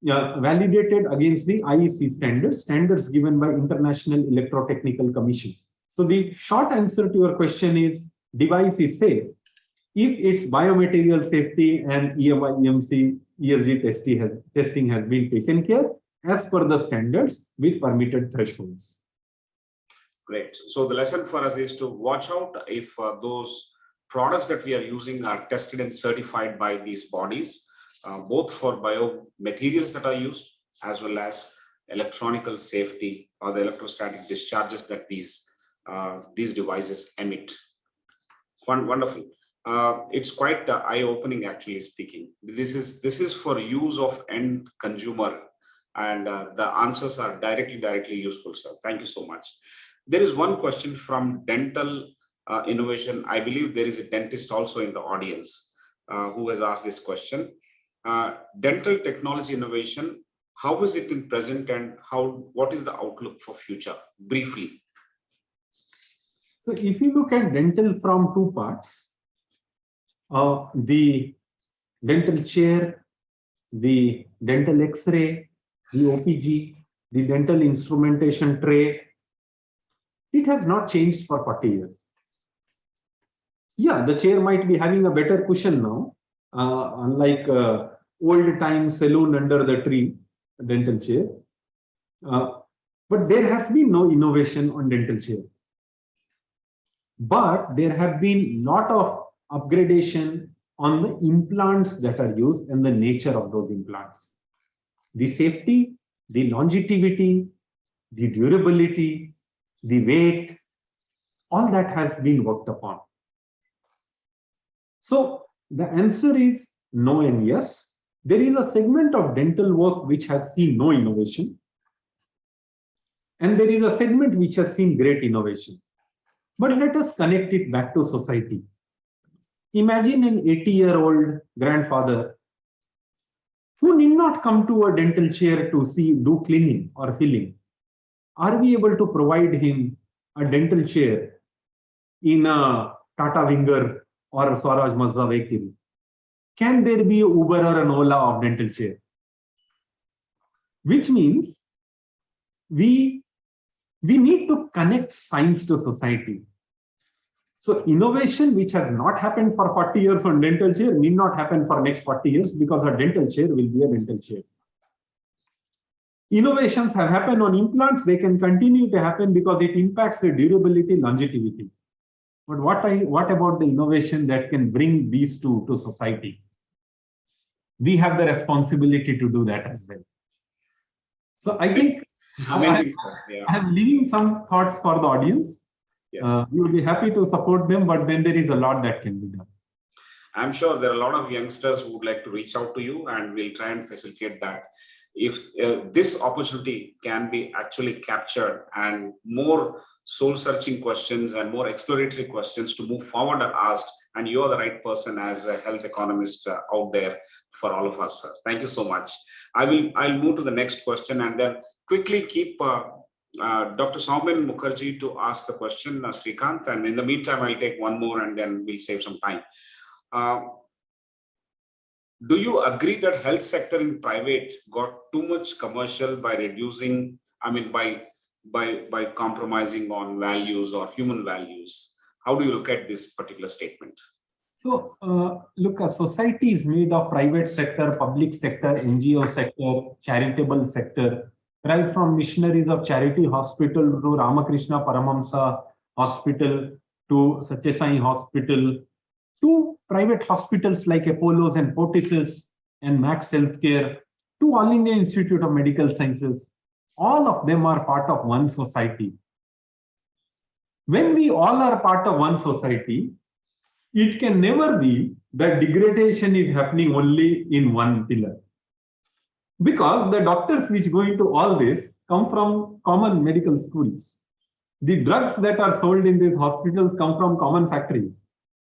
validated against the IEC standards given by International Electrotechnical Commission. So the short answer to your question is device is safe if its biomaterial safety and EMI, EMC, ESG testing has been taken care as per the standards with permitted thresholds. Great. So the lesson for us is to watch out if those products that we are using are tested and certified by these bodies, both for biomaterials that are used as well as electronical safety or the electrostatic discharges that these devices emit. Wonderful. It's quite eye-opening, actually speaking. This is for use of end consumer, and the answers are directly useful, sir. Thank you so much. There is one question from dental innovation. I believe there is a dentist also in the audience who has asked this question. Dental technology innovation, how is it in present and what is the outlook for future? Briefly. So if you look at dental from two parts, the dental chair, the dental X-ray, the OPG, the dental instrumentation tray, it has not changed for 40 years. Yeah, the chair might be having a better cushion now, unlike old time saloon under the tree dental chair. But there has been no innovation on dental chair. But there have been lot of upgradation on the implants that are used and the nature of those implants. The safety, the longevity, the durability, the weight, all that has been worked upon. So the answer is no and yes. There is a segment of dental work which has seen no innovation. And there is a segment which has seen great innovation. But let us connect it back to society. Imagine an 80-year-old grandfather who need not come to a dental chair to do cleaning or filling. Are we able to provide him a dental chair in a Tata Winger or a Swaraj Mazda vehicle? Can there be an Uber or an Ola of dental chair? Which means we need to connect science to society. So innovation which has not happened for 40 years on dental chair need not happen for next 40 years because a dental chair will be a dental chair. Innovations have happened on implants, they can continue to happen because it impacts the durability, longevity. But what about the innovation that can bring these two to society? We have the responsibility to do that as well. So I think I am leaving some thoughts for the audience. Yes. We will be happy to support them, but then there is a lot that can be done. I'm sure there are a lot of youngsters who would like to reach out to you, and we'll try and facilitate that. If this opportunity can be actually captured and more soul-searching questions and more exploratory questions to move forward are asked, and you're the right person as a health economist out there for all of us, sir. Thank you so much. I'll move to the next question and then quickly keep Dr. Saumen Mukherjee to ask the question, Srikanth, and in the meantime, I'll take one more and then we'll save some time. Do you agree that health sector in private got too much commercial by reducing, by compromising on values or human values? How do you look at this particular statement? So look, a society is made of private sector, public sector, NGO sector, charitable sector, right from missionaries of charity hospital to Ramakrishna Paramahamsa Hospital to Satyasai Hospital to private hospitals like Apollo's and Fortis's and Max Healthcare to All India Institute of Medical Sciences. All of them are part of one society. When we all are part of one society, it can never be that degradation is happening only in one pillar. Because the doctors which go into all this come from common medical schools. The drugs that are sold in these hospitals come from common factories.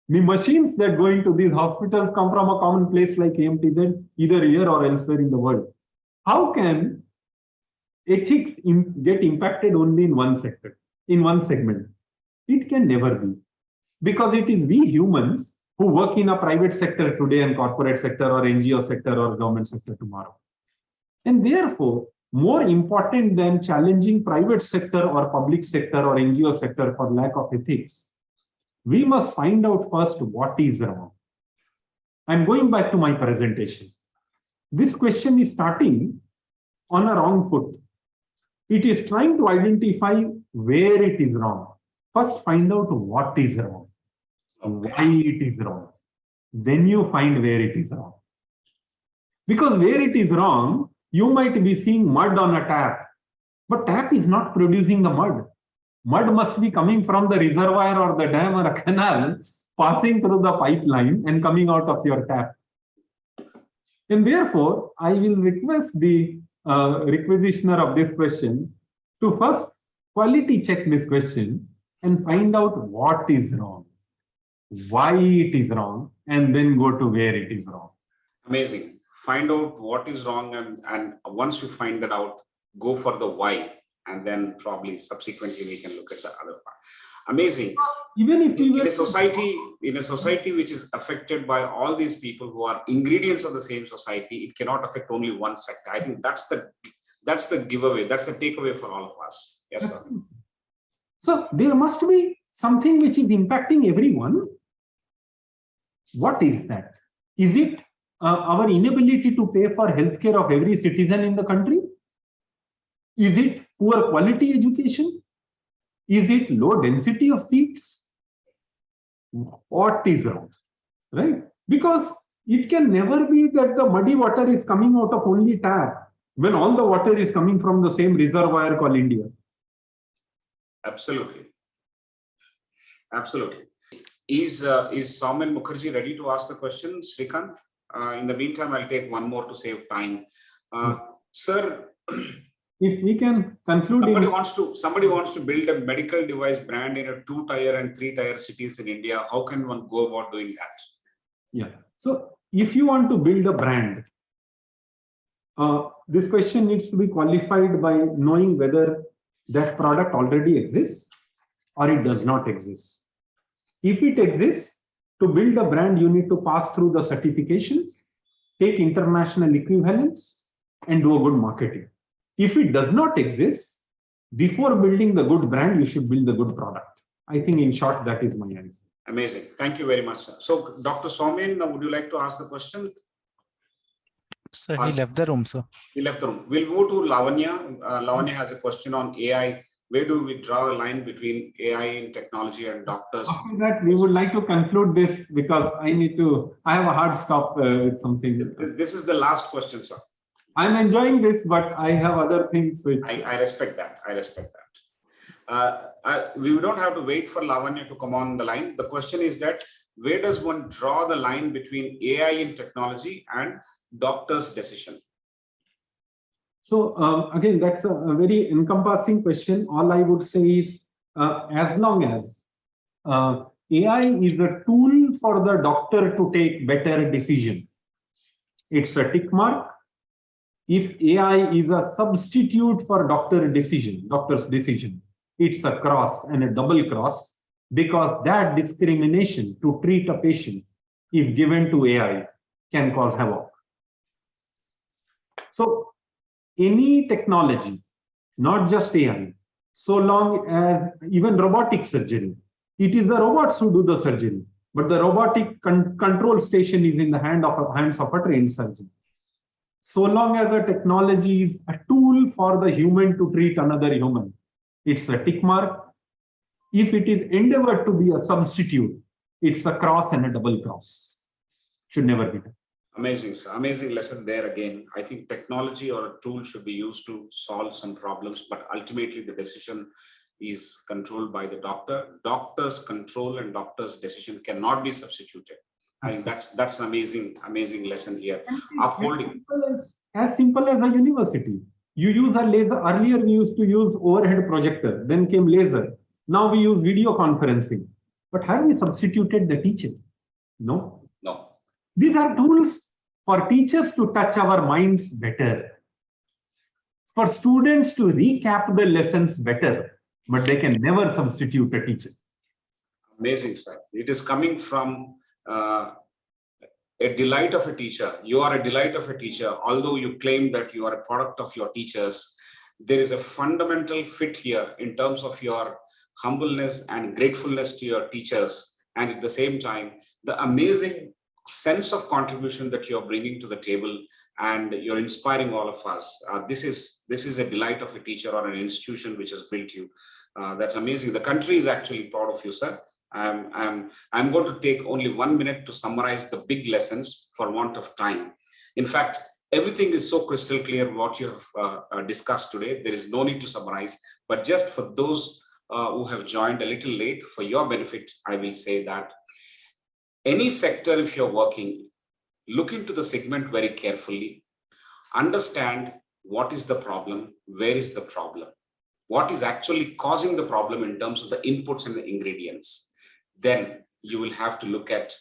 The machines that go into these hospitals come from a common place like AMTZ, either here or elsewhere in the world. How can ethics get impacted only in one sector, in one segment? It can never be. Because it is we humans who work in a private sector today and corporate sector or NGO sector or government sector tomorrow. And therefore, more important than challenging private sector or public sector or NGO sector for lack of ethics, we must find out first what is wrong. I'm going back to my presentation. This question is starting on a wrong foot. It is trying to identify where it is wrong. First, find out what is wrong, why it is wrong. Then you find where it is wrong. Because where it is wrong, you might be seeing mud on a tap, but tap is not producing the mud. Mud must be coming from the reservoir or the dam or a canal, passing through the pipeline and coming out of your tap. And therefore, I will request the requisitioner of this question to first quality check this question and find out what is wrong, why it is wrong, and then go to where it is wrong. Amazing. Find out what is wrong, and once you find that out, go for the why, and then probably subsequently we can look at the other part. Amazing. Even if we in a society which is affected by all these people who are ingredients of the same society, it cannot affect only one sector. I think that's the giveaway, that's the takeaway for all of us. Yes, sir. So there must be something which is impacting everyone. What is that? Is it our inability to pay for healthcare of every citizen in the country? Is it poor quality education? Is it low density of seats? What is wrong, right? Because it can never be that the muddy water is coming out of only tap when all the water is coming from the same reservoir called India. Absolutely. Absolutely. Is Saumen Mukherjee ready to ask the question, Srikanth? In the meantime, I'll take one more to save time. Sir, if we can conclude, somebody wants to build a medical device brand in a 2-tier and 3-tier cities in India. How can one go about doing that? Yeah. So if you want to build a brand, this question needs to be qualified by knowing whether that product already exists or it does not exist. If it exists, to build a brand, you need to pass through the certifications, take international equivalents, and do a good marketing. If it does not exist, before building the good brand, you should build the good product. I think in short, that is my answer. Amazing. Thank you very much, sir. So, Dr. Saumen, would you like to ask the question? Sir, he left the room, sir. He left the room. We'll move to Lavanya. Lavanya has a question on AI. Where do we draw a line between AI and technology and doctors? After that, we would like to conclude this because I have a hard stop with something. This is the last question, sir. I'm enjoying this, but I have other things which... I respect that. I respect that. We don't have to wait for Lavanya to come on the line. The question is that where does one draw the line between AI in technology and doctor's decision? So again, that's a very encompassing question. All I would say is, as long as AI is a tool for the doctor to take better decision, it's a tick mark. If AI is a substitute for doctor's decision, it's a cross and a double cross, because that discrimination to treat a patient, if given to AI, can cause havoc. So any technology, not just AI, so long as even robotic surgery, it is the robots who do the surgery, but the robotic control station is in the hands of a trained surgeon. So long as a technology is a tool for the human to treat another human, it's a tick mark. if it is endeavored to be a substitute, it's a cross and a double cross. Should never be done. Amazing, sir. Amazing lesson there again. I think technology or a tool should be used to solve some problems, but ultimately the decision is controlled by the doctor. Doctor's control and doctor's decision cannot be substituted. I think that's an amazing lesson here. Upholding. As simple as a university. You use a laser. Earlier we used to use overhead projector, then came laser. Now we use video conferencing. But have we substituted the teacher? No. No. These are tools for teachers to touch our minds better, for students to recap the lessons better, but they can never substitute a teacher. Amazing, sir. It is coming from a delight of a teacher. You are a delight of a teacher. Although you claim that you are a product of your teachers, there is a fundamental fit here in terms of your humbleness and gratefulness to your teachers. And at the same time, the amazing sense of contribution that you're bringing to the table, and you're inspiring all of us. This is a delight of a teacher or an institution which has built you. That's amazing. The country is actually proud of you, sir. I'm going to take only 1 minute to summarize the big lessons for want of time. In fact, everything is so crystal clear what you have discussed today. There is no need to summarize, but just for those who have joined a little late, for your benefit, I will say that any sector, if you're working, look into the segment very carefully, understand what is the problem, where is the problem, what is actually causing the problem in terms of the inputs and the ingredients. Then you will have to look at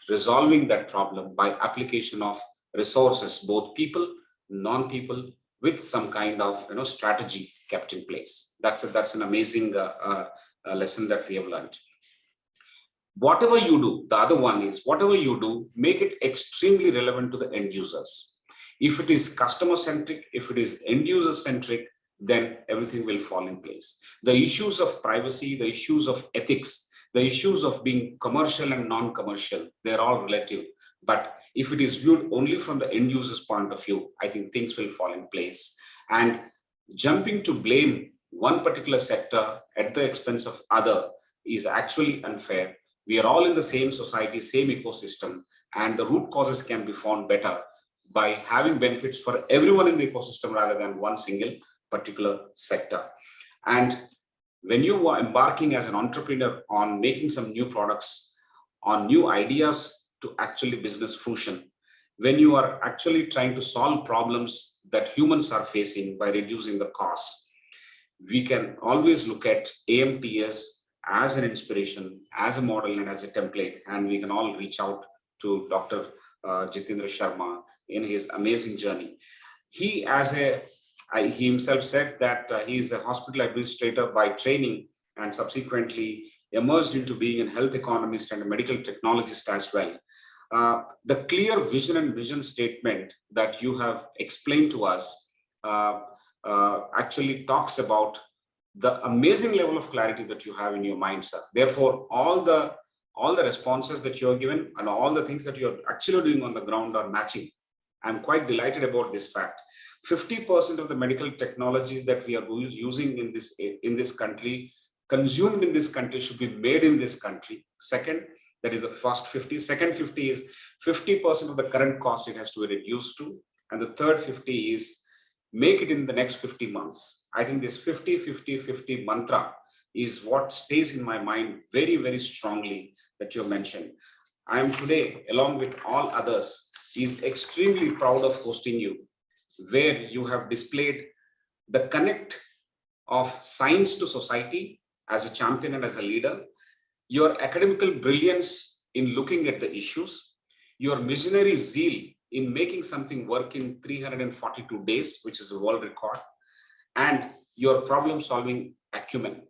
resolving that problem by application of resources, both people, non-people, with some kind of strategy kept in place. That's an amazing lesson that we have learned. Whatever you do, the other one is whatever you do, make it extremely relevant to the end users. If it is customer centric, if it is end user centric, then everything will fall in place. The issues of privacy, the issues of ethics, the issues of being commercial and non-commercial, they're all relative. But if it is viewed only from the end user's point of view, I think things will fall in place. And jumping to blame one particular sector at the expense of other is actually unfair. We are all in the same society, same ecosystem, and the root causes can be found better by having benefits for everyone in the ecosystem rather than one single particular sector. And when you are embarking as an entrepreneur on making some new products, on new ideas to actually business fruition, when you are actually trying to solve problems that humans are facing by reducing the costs, we can always look at AMTZ as an inspiration, as a model, and as a template, and we can all reach out to Dr. Jitendra Sharma in his amazing journey. He himself said that he is a hospital administrator by training, and subsequently emerged into being a health economist and a medical technologist as well. The clear vision and vision statement that you have explained to us actually talks about the amazing level of clarity that you have in your mind, sir. Therefore, all the responses that you're given and all the things that you're actually doing on the ground are matching. I'm quite delighted about this fact. 50% of the medical technologies that we are using in this country, consumed in this country, should be made in this country. Second, that is the first 50. Second 50 is 50% of the current cost it has to be reduced to. And the third 50 is make it in the next 50 months. I think this 50-50-50 mantra is what stays in my mind very, very strongly that you mentioned. I am today, along with all others, is extremely proud of hosting you, where you have displayed the connect of science to society as a champion and as a leader, your academical brilliance in looking at the issues, your missionary zeal in making something work in 342 days, which is a world record, and your problem-solving acumen.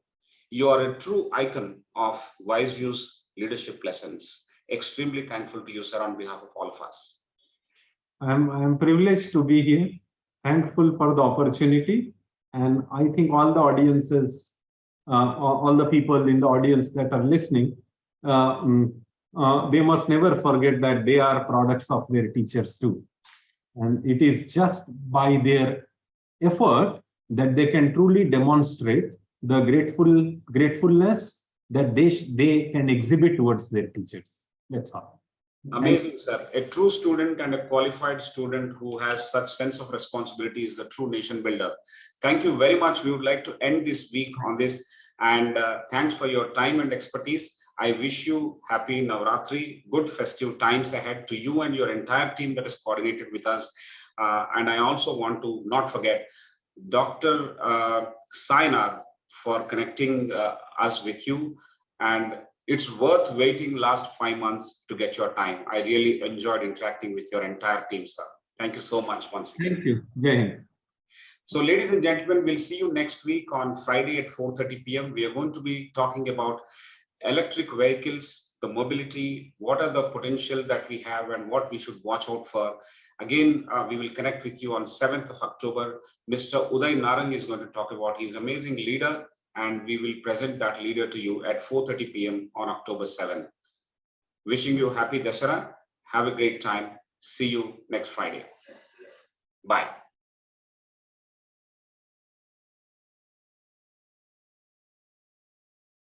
You are a true icon of WiseViews leadership lessons. Extremely thankful to you, sir, on behalf of all of us. I'm privileged to be here, thankful for the opportunity, and I think all the audiences, all the people in the audience that are listening, they must never forget that they are products of their teachers too. And it is just by their effort that they can truly demonstrate the gratefulness that they can exhibit towards their teachers. That's all. Amazing, sir. A true student and a qualified student who has such sense of responsibility is a true nation builder. Thank you very much. We would like to end this week on this, and thanks for your time and expertise. I wish you happy Navratri, good festive times ahead to you and your entire team that is coordinated with us. And I also want to not forget Dr. Sainath for connecting us with you. And it's worth waiting last 5 months to get your time. I really enjoyed interacting with your entire team, sir. Thank you so much once again. Thank you. Jai Hind. So ladies and gentlemen, we'll see you next week on Friday at 4:30 p.m. We are going to be talking about electric vehicles, the mobility, what are the potential that we have and what we should watch out for. Again, we will connect with you on 7th of October. Mr. Uday Narang is going to talk about his amazing leader, and we will present that leader to you at 4:30 p.m. on October 7th. Wishing you happy Dasara. Have a great time. See you next Friday. Bye.